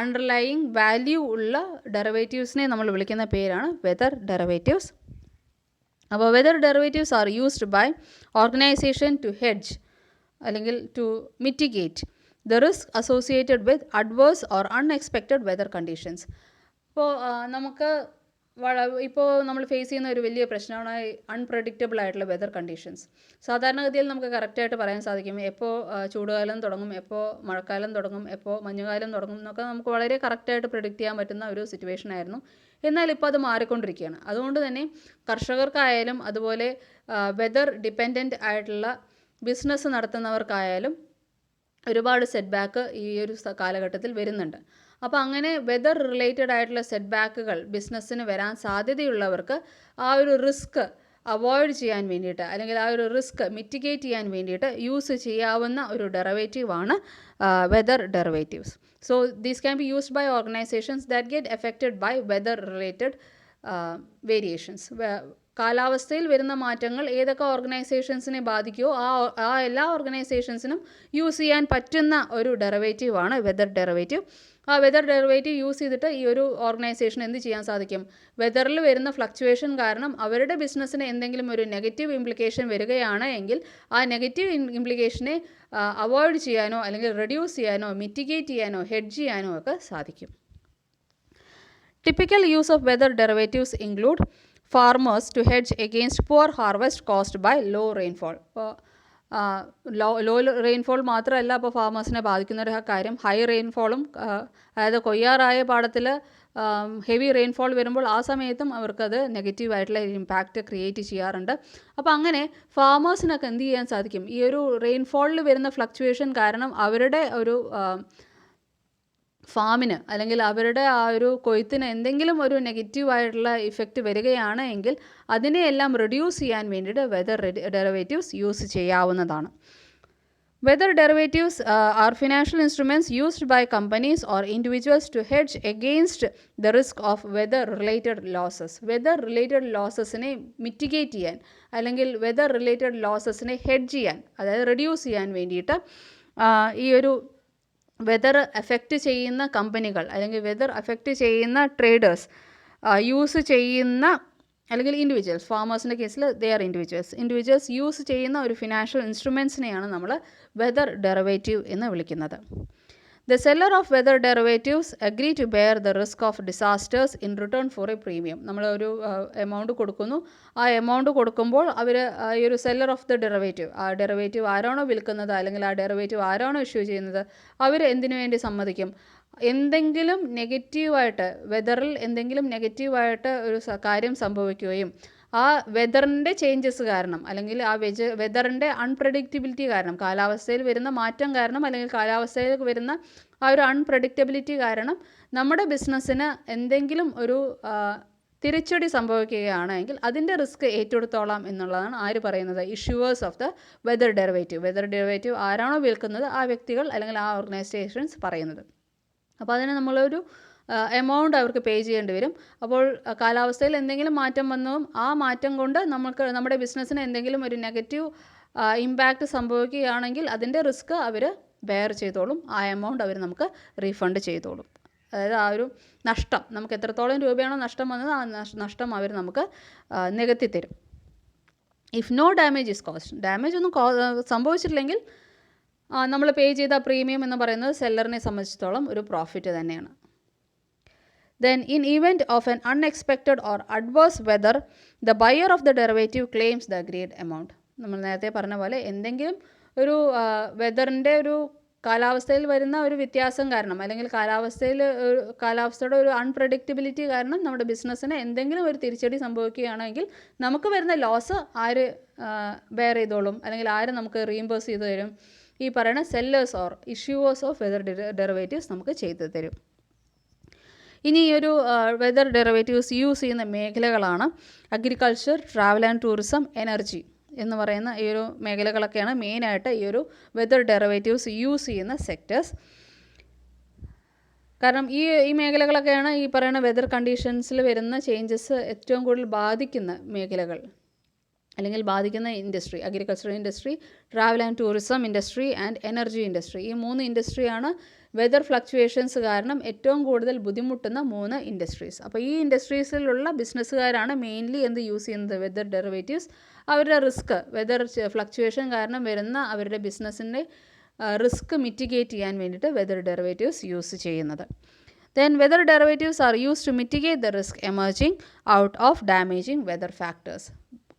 അണ്ടർലൈങ് വാല്യൂ ഉള്ള ഡെറിവേറ്റീവ്സിനെ നമ്മൾ വിളിക്കുന്ന പേരാണ് വെതർ ഡെറിവേറ്റീവ്സ്. അപ്പോൾ weather derivatives are used by organisation to hedge അല്ലെങ്കിൽ to mitigate the risk associated with adverse or unexpected weather conditions. ഇപ്പോൾ നമുക്ക് ഇപ്പോൾ നമ്മൾ ഫേസ് ചെയ്യുന്ന ഒരു വലിയ പ്രശ്നമാണ് അൺപ്രഡിക്റ്റബിൾ ആയിട്ടുള്ള വെതർ കണ്ടീഷൻസ്. സാധാരണഗതിയിൽ നമുക്ക് കറക്റ്റായിട്ട് പറയാൻ സാധിക്കും എപ്പോൾ ചൂടുകാലം തുടങ്ങും, എപ്പോൾ മഴക്കാലം തുടങ്ങും, എപ്പോൾ മഞ്ഞുകാലം തുടങ്ങും എന്നൊക്കെ നമുക്ക് വളരെ കറക്റ്റായിട്ട് പ്രെഡിക്റ്റ് ചെയ്യാൻ പറ്റുന്ന ഒരു സിറ്റുവേഷൻ ആയിരുന്നു. എന്നാൽ ഇപ്പോൾ അത് മാറിക്കൊണ്ടിരിക്കുകയാണ്. അതുകൊണ്ട് തന്നെ കർഷകർക്കായാലും അതുപോലെ വെതർ ഡിപ്പെൻഡൻ്റ് ആയിട്ടുള്ള ബിസിനസ് നടത്തുന്നവർക്കായാലും ഒരുപാട് സെറ്റ് ബാക്ക് ഈ ഒരു കാലഘട്ടത്തിൽ വരുന്നുണ്ട്. അപ്പോൾ അങ്ങനെ വെതർ റിലേറ്റഡ് ആയിട്ടുള്ള സെറ്റ് ബാക്കുകൾ ബിസിനസ്സിന് വരാൻ സാധ്യതയുള്ളവർക്ക് ആ ഒരു റിസ്ക് അവോയ്ഡ് ചെയ്യാൻ വേണ്ടിയിട്ട് അല്ലെങ്കിൽ ആ ഒരു റിസ്ക് മിറ്റിഗേറ്റ് ചെയ്യാൻ വേണ്ടിയിട്ട് യൂസ് ചെയ്യാവുന്ന ഒരു ഡെറിവേറ്റീവാണ് weather derivatives. So these can be used by organisations that get affected by weather related variations. കാലാവസ്ഥയിൽ വരുന്ന മാറ്റങ്ങൾ ഏതൊക്കെ ഓർഗനൈസേഷൻസിനെ ബാധിക്കുമോ ആ എല്ലാ ഓർഗനൈസേഷൻസിനും യൂസ് ചെയ്യാൻ പറ്റുന്ന ഒരു ഡെറിവേറ്റീവാണ് വെതർ ഡെറിവേറ്റീവ്. ആ വെതർ ഡെറിവേറ്റീവ് യൂസ് ചെയ്തിട്ട് ഈ ഒരു ഓർഗനൈസേഷൻ എന്ത് ചെയ്യാൻ സാധിക്കും? വെതറിൽ വരുന്ന ഫ്ലക്ച്വേഷൻ കാരണം അവരുടെ ബിസിനസ്സിന് എന്തെങ്കിലും ഒരു നെഗറ്റീവ് ഇംപ്ലിക്കേഷൻ വരികയാണ് എങ്കിൽ ആ നെഗറ്റീവ് ഇംപ്ലിക്കേഷനെ അവോയ്ഡ് ചെയ്യാനോ അല്ലെങ്കിൽ റെഡ്യൂസ് ചെയ്യാനോ മിറ്റിഗേറ്റ് ചെയ്യാനോ ഹെഡ്ജ് ചെയ്യാനോ ഒക്കെ സാധിക്കും. Typical use of weather derivatives include farmers to hedge against poor harvest caused by low rainfall. Low rainfall മാത്രമല്ല അപ്പോൾ ഫാമേഴ്സിനെ ബാധിക്കുന്ന ഒരു കാര്യം, ഹൈ റെയിൻഫോളും അതായത് കൊയ്യാറായ പാടത്തിൽ ഹെവി റെയിൻഫോൾ വരുമ്പോൾ ആ സമയത്തും അവർക്കത് നെഗറ്റീവായിട്ടുള്ള ഇമ്പാക്റ്റ് ക്രിയേറ്റ് ചെയ്യാറുണ്ട്. അപ്പോൾ അങ്ങനെ ഫാമേഴ്സിനൊക്കെ എന്ത് ചെയ്യാൻ സാധിക്കും? ഈ ഒരു റെയിൻഫോളിൽ വരുന്ന ഫ്ലക്ച്വേഷൻ കാരണം അവരുടെ ഒരു ഫാമിന് അല്ലെങ്കിൽ അവരുടെ ആ ഒരു കൊയ്ത്തിന് എന്തെങ്കിലും ഒരു നെഗറ്റീവായിട്ടുള്ള ഇഫക്റ്റ് വരികയാണ് എങ്കിൽ അതിനെയെല്ലാം റെഡ്യൂസ് ചെയ്യാൻ വേണ്ടിയിട്ട് വെതർ ഡെറിവേറ്റീവ്സ് യൂസ് ചെയ്യാവുന്നതാണ്. Weather derivatives are financial instruments used by companies or individuals to hedge against the risk of weather related losses. Weather related ലോസസിനെ മിറ്റിഗേറ്റ് ചെയ്യാൻ അല്ലെങ്കിൽ വെതർ റിലേറ്റഡ് ലോസസിനെ ഹെഡ്ജ് ചെയ്യാൻ, അതായത് റെഡ്യൂസ് ചെയ്യാൻ വേണ്ടിയിട്ട് ഈ ഒരു വെതർ എഫക്റ്റ് ചെയ്യുന്ന കമ്പനികൾ അല്ലെങ്കിൽ വെതർ എഫക്റ്റ് ചെയ്യുന്ന ട്രേഡേഴ്സ് യൂസ് ചെയ്യുന്ന അല്ലെങ്കിൽ ഇൻഡിവിജ്വൽസ്, ഫാമേഴ്സിൻ്റെ കേസിൽ ദേ ആർ ഇൻഡിവിജ്വൽസ് യൂസ് ചെയ്യുന്ന ഒരു ഫിനാൻഷ്യൽ ഇൻസ്ട്രുമെൻസിനെയാണ് നമ്മൾ വെതർ ഡെറിവേറ്റീവ് എന്ന് വിളിക്കുന്നത്. The seller of weather derivatives agree to bear the risk of disasters in return for a premium. നമ്മൾ ഒരു എമൗണ്ട് കൊടുക്കുന്നു, ആ എമൗണ്ട് കൊടുക്കുമ്പോൾ അവർ ഈ ഒരു സെല്ലർ ഓഫ് ദ ഡെറിവേറ്റീവ്, ആ ഡെറിവേറ്റീവ് ആരാണോ വിൽക്കുന്നത് അല്ലെങ്കിൽ ആ ഡെറിവേറ്റീവ് ആരാണോ ഇഷ്യൂ ചെയ്യുന്നത്, അവർ എന്തിനു വേണ്ടി സമ്മതിക്കും? എന്തെങ്കിലും നെഗറ്റീവായിട്ട് വെതറിൽ എന്തെങ്കിലും നെഗറ്റീവായിട്ട് ഒരു കാര്യം സംഭവിക്കുകയും ആ വെതറിൻ്റെ ചേഞ്ചസ് കാരണം അല്ലെങ്കിൽ ആ വെതറിൻ്റെ അൺപ്രഡിക്റ്റബിലിറ്റി കാരണം, കാലാവസ്ഥയിൽ വരുന്ന മാറ്റം കാരണം അല്ലെങ്കിൽ കാലാവസ്ഥയിൽ വരുന്ന ആ ഒരു അൺപ്രഡിക്റ്റബിലിറ്റി കാരണം നമ്മുടെ ബിസിനസ്സിന് എന്തെങ്കിലും ഒരു തിരിച്ചടി സംഭവിക്കുകയാണെങ്കിൽ അതിൻ്റെ റിസ്ക് ഏറ്റെടുത്തോളാം എന്നുള്ളതാണ് ആര് പറയുന്നത്? Issuers of the weather derivative. Weather derivative ആരാണോ വിൽക്കുന്നത് ആ വ്യക്തികൾ അല്ലെങ്കിൽ ആ ഓർഗനൈസേഷൻസ് പറയുന്നത്. അപ്പോൾ അതിന് നമ്മളൊരു എമൗണ്ട് അവർക്ക് പേ ചെയ്യേണ്ടി വരും. അപ്പോൾ കാലാവസ്ഥയിൽ എന്തെങ്കിലും മാറ്റം വന്നും ആ മാറ്റം കൊണ്ട് നമ്മുടെ ബിസിനസ്സിന് എന്തെങ്കിലും ഒരു നെഗറ്റീവ് ഇമ്പാക്റ്റ് സംഭവിക്കുകയാണെങ്കിൽ അതിൻ്റെ റിസ്ക് അവർ ബെയർ ചെയ്തോളും. ആ എമൗണ്ട് അവർ നമുക്ക് റീഫണ്ട് ചെയ്തോളും. അതായത് ആ ഒരു നഷ്ടം, നമുക്ക് എത്രത്തോളം രൂപയാണോ നഷ്ടം വന്നത് ആ നഷ്ടം അവർ നമുക്ക് നികത്തി തരും. If no damage is caused, damage ഒന്നും സംഭവിച്ചിട്ടില്ലെങ്കിൽ നമ്മൾ പേ ചെയ്ത പ്രീമിയം എന്ന് പറയുന്നത് സെല്ലറിനെ സംബന്ധിച്ചിടത്തോളം ഒരു പ്രോഫിറ്റ് തന്നെയാണ്. Then in event of an unexpected or adverse weather, the buyer of the derivative claims the agreed amount. നമ്മൾ നേരത്തെ പറഞ്ഞ പോലെ എന്തെങ്കിലും ഒരു വെതറിൻ്റെ ഒരു കാലാവസ്ഥയിൽ വരുന്ന ഒരു വ്യത്യാസം കാരണം അല്ലെങ്കിൽ കാലാവസ്ഥയുടെ ഒരു അൺപ്രഡിക്റ്റബിലിറ്റി കാരണം നമ്മുടെ ബിസിനസ്സിന് എന്തെങ്കിലും ഒരു തിരിച്ചടി സംഭവിക്കുകയാണെങ്കിൽ നമുക്ക് വരുന്ന ലോസ് ആര് ബെയർ ചെയ്തോളും അല്ലെങ്കിൽ ആര് നമുക്ക് റീഇംബേഴ്സ് ചെയ്ത് തരും? ഈ പറയുന്ന sellers or issuers of weather derivatives നമുക്ക് ചെയ്തു തരും. ഇനി ഈ ഒരു വെതർ ഡെറിവേറ്റീവ്സ് യൂസ് ചെയ്യുന്ന മേഖലകളാണ് agriculture, travel and tourism, energy എന്ന് പറയുന്ന ഈ ഒരു മേഖലകളൊക്കെയാണ് മെയിനായിട്ട് ഈ ഒരു വെതർ ഡെറിവേറ്റീവ്സ് യൂസ് ചെയ്യുന്ന സെക്ടേഴ്സ്. കാരണം ഈ മേഖലകളൊക്കെയാണ് ഈ പറയുന്ന വെതർ കണ്ടീഷൻസിൽ വരുന്ന ചേഞ്ചസ് ഏറ്റവും കൂടുതൽ ബാധിക്കുന്ന മേഖലകൾ അല്ലെങ്കിൽ ബാധിക്കുന്ന industry. Agriculture industry, travel and tourism industry and energy industry. ഈ 3 ഇൻഡസ്ട്രിയാണ് വെതർ ഫ്ലക്ച്വേഷൻസ് കാരണം ഏറ്റവും കൂടുതൽ ബുദ്ധിമുട്ടുന്ന 3 ഇൻഡസ്ട്രീസ്. അപ്പോൾ ഈ ഇൻഡസ്ട്രീസിലുള്ള ബിസിനസ്സുകാരാണ് മെയിൻലി എന്ത് യൂസ് ചെയ്യുന്നത്? Weather derivatives. അവരുടെ റിസ്ക്, വെതർ ഫ്ലക്ച്വേഷൻ കാരണം വരുന്ന അവരുടെ ബിസിനസ്സിൻ്റെ റിസ്ക് മിറ്റിഗേറ്റ് ചെയ്യാൻ വേണ്ടിയിട്ട് വെതർ ഡെറിവേറ്റീവ്സ് യൂസ് ചെയ്യുന്നത്. Then weather derivatives are used to mitigate the risk emerging out of damaging weather factors.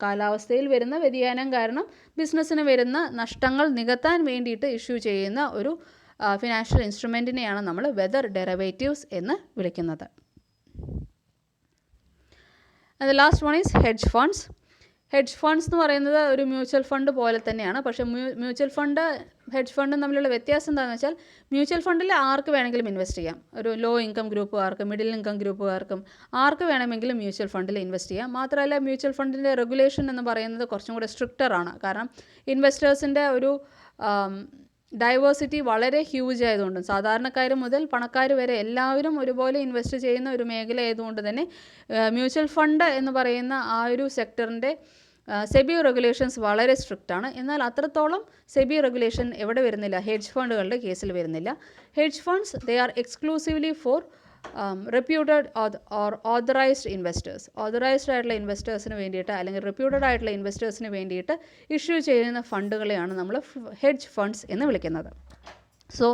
കാലാവസ്ഥയിൽ വരുന്ന വ്യതിയാനം കാരണം ബിസിനസ്സിന് വരുന്ന നഷ്ടങ്ങൾ നികത്താൻ വേണ്ടിയിട്ട് ഇഷ്യൂ ചെയ്യുന്ന ഒരു ഫിനാൻഷ്യൽ ഇൻസ്ട്രുമെൻറ്റിനെയാണ് നമ്മൾ വെതർ ഡെറിവേറ്റീവ്സ് എന്ന് വിളിക്കുന്നത്. And the last one is hedge funds. Hedge funds എന്ന് പറയുന്നത് ഒരു മ്യൂച്വൽ ഫണ്ട് പോലെ തന്നെയാണ്. പക്ഷേ മ്യൂച്വൽ ഫണ്ട് ഹെഡ്ജ് ഫണ്ടും തമ്മിലുള്ള വ്യത്യാസം എന്താണെന്ന് വെച്ചാൽ മ്യൂച്വൽ ഫണ്ടിൽ ആർക്ക് വേണമെങ്കിലും ഇൻവെസ്റ്റ് ചെയ്യാം. ഒരു ലോ ഇൻകം ഗ്രൂപ്പുകാർക്കും മിഡിൽ ഇൻകം ഗ്രൂപ്പുകാർക്കും ആർക്ക് വേണമെങ്കിലും മ്യൂച്വൽ ഫണ്ടിൽ ഇൻവെസ്റ്റ് ചെയ്യാം. മാത്രമല്ല മ്യൂച്വൽ ഫണ്ടിൻ്റെ റെഗുലേഷൻ എന്ന് പറയുന്നത് കുറച്ചും കൂടെ സ്ട്രിക്റ്ററാണ്. കാരണം ഇൻവെസ്റ്റേഴ്സിൻ്റെ ഒരു ഡൈവേഴ്സിറ്റി വളരെ ഹ്യൂജ് ആയതുകൊണ്ടും സാധാരണക്കാർ മുതൽ പണക്കാർ വരെ എല്ലാവരും ഒരുപോലെ ഇൻവെസ്റ്റ് ചെയ്യുന്ന ഒരു മേഖല ആയതുകൊണ്ട് തന്നെ മ്യൂച്വൽ ഫണ്ട് എന്ന് പറയുന്ന ആ ഒരു സെക്ടറിൻ്റെ സെബി റെഗുലേഷൻസ് വളരെ സ്ട്രിക്റ്റ് ആണ്. എന്നാൽ അത്രത്തോളം സെബി റെഗുലേഷൻ എവിടെ വരുന്നില്ല, ഹെഡ്ജ് ഫണ്ടുകളുടെ കേസിൽ വരുന്നില്ല. Hedge funds they are exclusively for reputed or authorised investors. Authorised ആയിട്ടുള്ള ഇൻവെസ്റ്റേഴ്സിന് വേണ്ടിയിട്ട് അല്ലെങ്കിൽ റെപ്യൂട്ടഡ് ആയിട്ടുള്ള ഇൻവെസ്റ്റേഴ്സിന് വേണ്ടിയിട്ട് ഇഷ്യൂ ചെയ്യുന്ന ഫണ്ടുകളെയാണ് നമ്മൾ ഹെഡ്ജ് ഫണ്ട്സ് എന്ന് വിളിക്കുന്നത്. So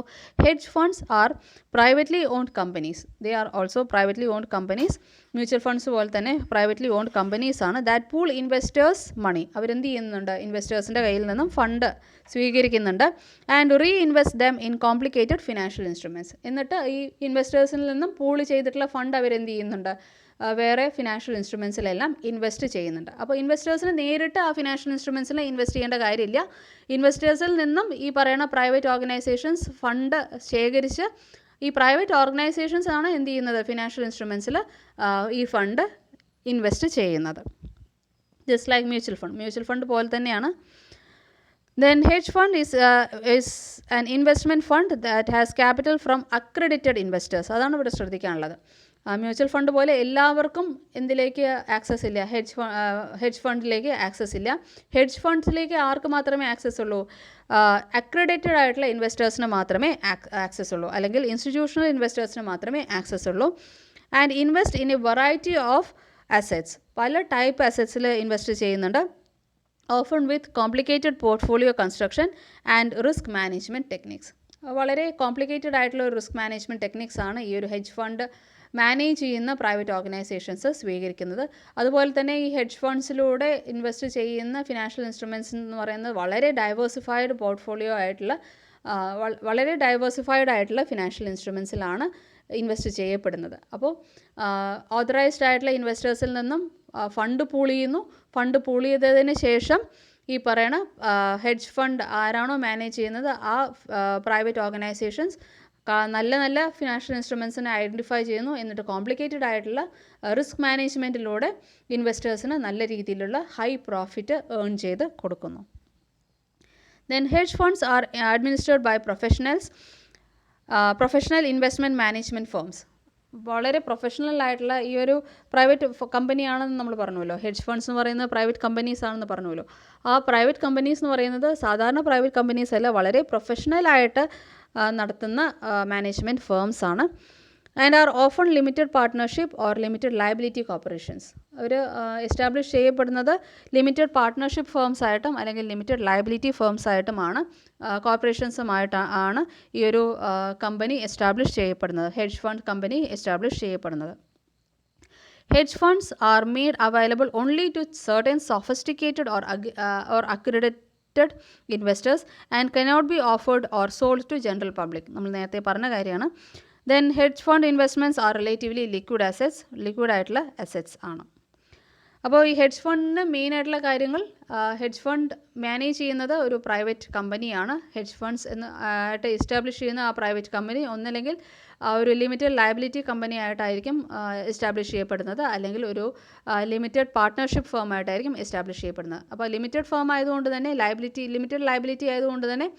hedge funds are privately owned companies. They are also privately owned companies. Mutual funds പോലെ തന്നെ privately owned companies ആണ്. That pool investors money. അവരെന്ത് ചെയ്യുന്നുണ്ട്, ഇൻവെസ്റ്റേഴ്സിൻ്റെ കയ്യിൽ നിന്നും ഫണ്ട് സ്വീകരിക്കുന്നുണ്ട്. And reinvest them in complicated financial instruments. എന്നിട്ട് ഈ ഇൻവെസ്റ്റേഴ്സിൽ നിന്നും പൂൾ ചെയ്തിട്ടുള്ള ഫണ്ട് അവരെന്ത് ചെയ്യുന്നുണ്ട്, വേറെ ഫിനാൻഷ്യൽ ഇൻസ്ട്രുമെൻസിലെല്ലാം ഇൻവെസ്റ്റ് ചെയ്യുന്നുണ്ട്. അപ്പോൾ ഇൻവെസ്റ്റേഴ്സിന് നേരിട്ട് ആ ഫിനാൻഷ്യൽ ഇൻസ്ട്രുമെൻസിൽ ഇൻവെസ്റ്റ് ചെയ്യേണ്ട കാര്യമില്ല. ഇൻവെസ്റ്റേഴ്സിൽ നിന്നും ഈ പറയുന്ന പ്രൈവറ്റ് ഓർഗനൈസേഷൻസ് ഫണ്ട് ശേഖരിച്ച് ഈ പ്രൈവറ്റ് ഓർഗനൈസേഷൻസ് ആണ് എന്ത് ചെയ്യുന്നത്, ഫിനാൻഷ്യൽ ഇൻസ്ട്രുമെൻസിൽ ഈ ഫണ്ട് ഇൻവെസ്റ്റ് ചെയ്യുന്നത്. ജസ്റ്റ് ലൈക്ക് മ്യൂച്വൽ ഫണ്ട് പോലെ തന്നെയാണ്. Then hedge fund is an investment fund that has capital from accredited investors. അതാണ് ഇവിടെ ശ്രദ്ധിക്കാനുള്ളത്. മ്യൂച്വൽ ഫണ്ട് പോലെ എല്ലാവർക്കും എന്തിലേക്ക് ആക്സസ് ഇല്ല, ഹെഡ്ജ് ഫണ്ടിലേക്ക് ആക്സസ് ഇല്ല. ഹെഡ്ജ് ഫണ്ട്സിലേക്ക് ആർക്ക് മാത്രമേ ആക്സസ് ഉള്ളൂ, അക്രഡിറ്റഡ് ആയിട്ടുള്ള ഇൻവെസ്റ്റേഴ്സിന് മാത്രമേ ആക്സസ് ഉള്ളൂ, അല്ലെങ്കിൽ ഇൻസ്റ്റിറ്റ്യൂഷണൽ ഇൻവെസ്റ്റേഴ്സിന് മാത്രമേ ആക്സസ് ഉള്ളൂ. And invest in A variety of assets. പല ടൈപ്പ് അസറ്റ്സിൽ ഇൻവെസ്റ്റ് ചെയ്യുന്നുണ്ട്. Often with complicated portfolio construction and risk management techniques. വളരെ കോംപ്ലിക്കേറ്റഡ് ആയിട്ടുള്ള ഒരു റിസ്ക് മാനേജ്മെൻറ്റ് ടെക്നിക്സ് ആണ് ഈ ഒരു ഹെഡ്ജ് ഫണ്ട് മാനേജ് ചെയ്യുന്ന പ്രൈവറ്റ് ഓർഗനൈസേഷൻസ് സ്വീകരിക്കുന്നത്. അതുപോലെ തന്നെ ഈ ഹെഡ്ജ് ഫണ്ട്സിലൂടെ ഇൻവെസ്റ്റ് ചെയ്യുന്ന ഫിനാൻഷ്യൽ ഇൻസ്ട്രുമെൻറ്റ്സ് എന്ന് പറയുന്നത് വളരെ ഡൈവേഴ്സിഫൈഡ് പോർട്ട്ഫോളിയോ ആയിട്ടുള്ള വളരെ ഡൈവേഴ്സിഫൈഡ് ആയിട്ടുള്ള ഫിനാൻഷ്യൽ ഇൻസ്ട്രുമെൻസിലാണ് ഇൻവെസ്റ്റ് ചെയ്യപ്പെടുന്നത്. അപ്പോൾ ഓതറൈസ്ഡ് ആയിട്ടുള്ള ഇൻവെസ്റ്റേഴ്സിൽ നിന്നും ഫണ്ട് പൂൾ ചെയ്യുന്നു. ഫണ്ട് പൂൾ ചെയ്തതിന് ശേഷം ഈ പറയണ ഹെഡ്ജ് ഫണ്ട് ആരാണോ മാനേജ് ചെയ്യുന്നത് ആ പ്രൈവറ്റ് ഓർഗനൈസേഷൻസ് നല്ല നല്ല ഫിനാൻഷ്യൽ ഇൻസ്ട്രുമെൻസിനെ ഐഡൻറ്റിഫൈ ചെയ്യുന്നു. എന്നിട്ട് കോംപ്ലിക്കേറ്റഡ് ആയിട്ടുള്ള റിസ്ക് മാനേജ്മെൻറ്റിലൂടെ ഇൻവെസ്റ്റേഴ്സിന് നല്ല രീതിയിലുള്ള ഹൈ പ്രോഫിറ്റ് ഏൺ ചെയ്ത് കൊടുക്കുന്നു. Then hedge funds are administered by professional investment management firms. വളരെ പ്രൊഫഷണൽ ആയിട്ടുള്ള ഈ ഒരു പ്രൈവറ്റ് കമ്പനിയാണെന്ന് നമ്മൾ പറഞ്ഞുവല്ലോ. ഹെഡ്ജ് ഫണ്ട്സ് എന്ന് പറയുന്നത് പ്രൈവറ്റ് കമ്പനീസ് ആണെന്ന് പറഞ്ഞുവല്ലോ. ആ പ്രൈവറ്റ് കമ്പനീസ് എന്ന് പറയുന്നത് സാധാരണ പ്രൈവറ്റ് കമ്പനീസ് അല്ല, വളരെ പ്രൊഫഷണലായിട്ട് നടത്തുന്ന മാനേജ്മെൻറ്റ് ഫേംസ് ആണ്. And are often limited partnership or limited liability corporations. അവർ എസ്റ്റാബ്ലിഷ് ചെയ്യപ്പെടുന്നത് ലിമിറ്റഡ് പാർട്ട്ണർഷിപ്പ് ഫേംസ് ആയിട്ടും അല്ലെങ്കിൽ ലിമിറ്റഡ് ലയബിലിറ്റി ഫേംസ് ആയിട്ടുമാണ്, കോർപ്പറേഷൻസുമായിട്ടാണ് ഈ ഒരു കമ്പനി എസ്റ്റാബ്ലിഷ് ചെയ്യപ്പെടുന്നത്, ഹെഡ്ജ് ഫണ്ട് കമ്പനി എസ്റ്റാബ്ലിഷ് ചെയ്യപ്പെടുന്നത്. Hedge funds are made available only to certain sophisticated or accredited investors and cannot be offered or sold to general public. നമ്മൾ നേരത്തെ പറഞ്ഞ കാര്യമാണ്. Then hedge fund investments are relatively liquid assets. Liquid ആയിട്ടുള്ള അസറ്റ്സ് ആണ്. അപ്പോൾ ഈ ഹെഡ്ജ് ഫണ്ടിന് മെയിൻ ആയിട്ടുള്ള കാര്യങ്ങൾ, ഹെഡ്ജ് ഫണ്ട് മാനേജ് ചെയ്യുന്നത് ഒരു പ്രൈവറ്റ് കമ്പനിയാണ്. ഹെഡ്ജ് ഫണ്ട്സ് ആയിട്ട് എസ്റ്റാബ്ലിഷ് ചെയ്യുന്ന ആ പ്രൈവറ്റ് കമ്പനി ഒന്നല്ലെങ്കിൽ ഒരു ലിമിറ്റഡ് ലയബിലിറ്റി കമ്പനി ആയിട്ടായിരിക്കും എസ്റ്റാബ്ലിഷ് ചെയ്യപ്പെടുന്നത്, അല്ലെങ്കിൽ ഒരു ലിമിറ്റഡ് പാർട്ട്ണർഷിപ്പ് ഫേം ആയിട്ടായിരിക്കും എസ്റ്റാബ്ലിഷ് ചെയ്യപ്പെടുന്നത്. അപ്പോൾ ലിമിറ്റഡ് ഫേം ആയതുകൊണ്ട് തന്നെ ലിമിറ്റഡ് ലയബിലിറ്റി ആയതുകൊണ്ട് തന്നെ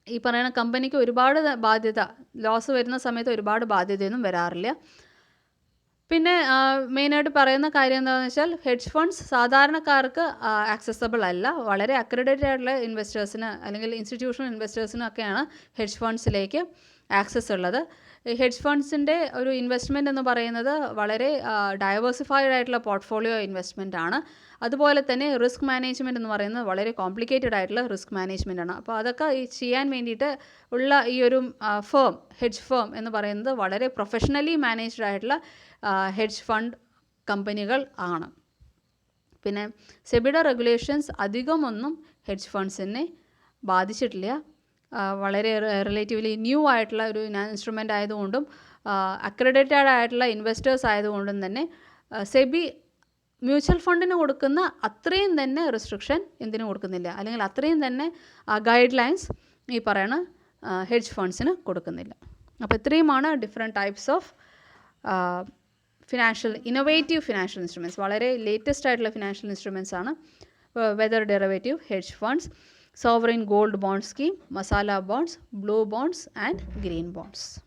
ഈ പറയുന്ന കമ്പനിക്ക് ഒരുപാട് ബാധ്യത, ലോസ് വരുന്ന സമയത്ത് ഒരുപാട് ബാധ്യതയൊന്നും വരാറില്ല. പിന്നെ മെയിനായിട്ട് പറയുന്ന കാര്യം എന്താണെന്ന് വെച്ചാൽ ഹെഡ്ജ് ഫണ്ട്സ് സാധാരണക്കാർക്ക് ആക്സസബിൾ അല്ല. വളരെ അക്രഡിറ്റഡ് ആയിട്ടുള്ള ഇൻവെസ്റ്റേഴ്സിന് അല്ലെങ്കിൽ ഇൻസ്റ്റിറ്റ്യൂഷണൽ ഇൻവെസ്റ്റേഴ്സിനൊക്കെയാണ് ഹെഡ്ജ് ഫണ്ട്സിലേക്ക് ആക്സസ് ഉള്ളത്. ഹെഡ്ജ് ഫണ്ട്സിൻ്റെ ഒരു ഇൻവെസ്റ്റ്മെൻറ്റ് എന്ന് പറയുന്നത് വളരെ ഡൈവേഴ്സിഫൈഡ് ആയിട്ടുള്ള പോർട്ട്ഫോളിയോ ഇൻവെസ്റ്റ്മെൻ്റ് ആണ്. അതുപോലെ തന്നെ റിസ്ക് മാനേജ്മെൻറ്റ് എന്ന് പറയുന്നത് വളരെ കോംപ്ലിക്കേറ്റഡ് ആയിട്ടുള്ള റിസ്ക് മാനേജ്മെൻ്റ് ആണ്. അപ്പോൾ അതൊക്കെ ചെയ്യാൻ വേണ്ടിയിട്ട് ഉള്ള ഈ ഒരു ഹെഡ്ജ് ഫേം എന്ന് പറയുന്നത് വളരെ പ്രൊഫഷണലി മാനേജ്ഡ് ആയിട്ടുള്ള ഹെഡ്ജ് ഫണ്ട് കമ്പനികൾ ആണ്. പിന്നെ സെബിയുടെ റെഗുലേഷൻസ് അധികമൊന്നും ഹെഡ്ജ് ഫണ്ട്സിനെ ബാധിച്ചിട്ടില്ല. വളരെ റിലേറ്റീവ്ലി ന്യൂ ആയിട്ടുള്ള ഒരു ഇൻസ്ട്രുമെൻ്റ് ആയതുകൊണ്ടും അക്രഡിറ്റഡ് ആയിട്ടുള്ള ഇൻവെസ്റ്റേഴ്സ് ആയതുകൊണ്ടും തന്നെ സെബി മ്യൂച്വൽ ഫണ്ടിന് കൊടുക്കുന്ന അത്രയും തന്നെ റെസ്ട്രിക്ഷൻ എന്തിനും കൊടുക്കുന്നില്ല, അല്ലെങ്കിൽ അത്രയും തന്നെ ഗൈഡ് ലൈൻസ് ഈ പറയുന്ന ഹെഡ്ജ് കൊടുക്കുന്നില്ല. അപ്പോൾ ഇത്രയുമാണ് different types of innovative financial instruments. വളരെ ലേറ്റസ്റ്റ് ആയിട്ടുള്ള ഫിനാൻഷ്യൽ ഇൻസ്ട്രുമെൻറ്റ്സ് ആണ് whether derivative, hedge funds. sovereign gold bond scheme, masala bonds, blue bonds and green bonds.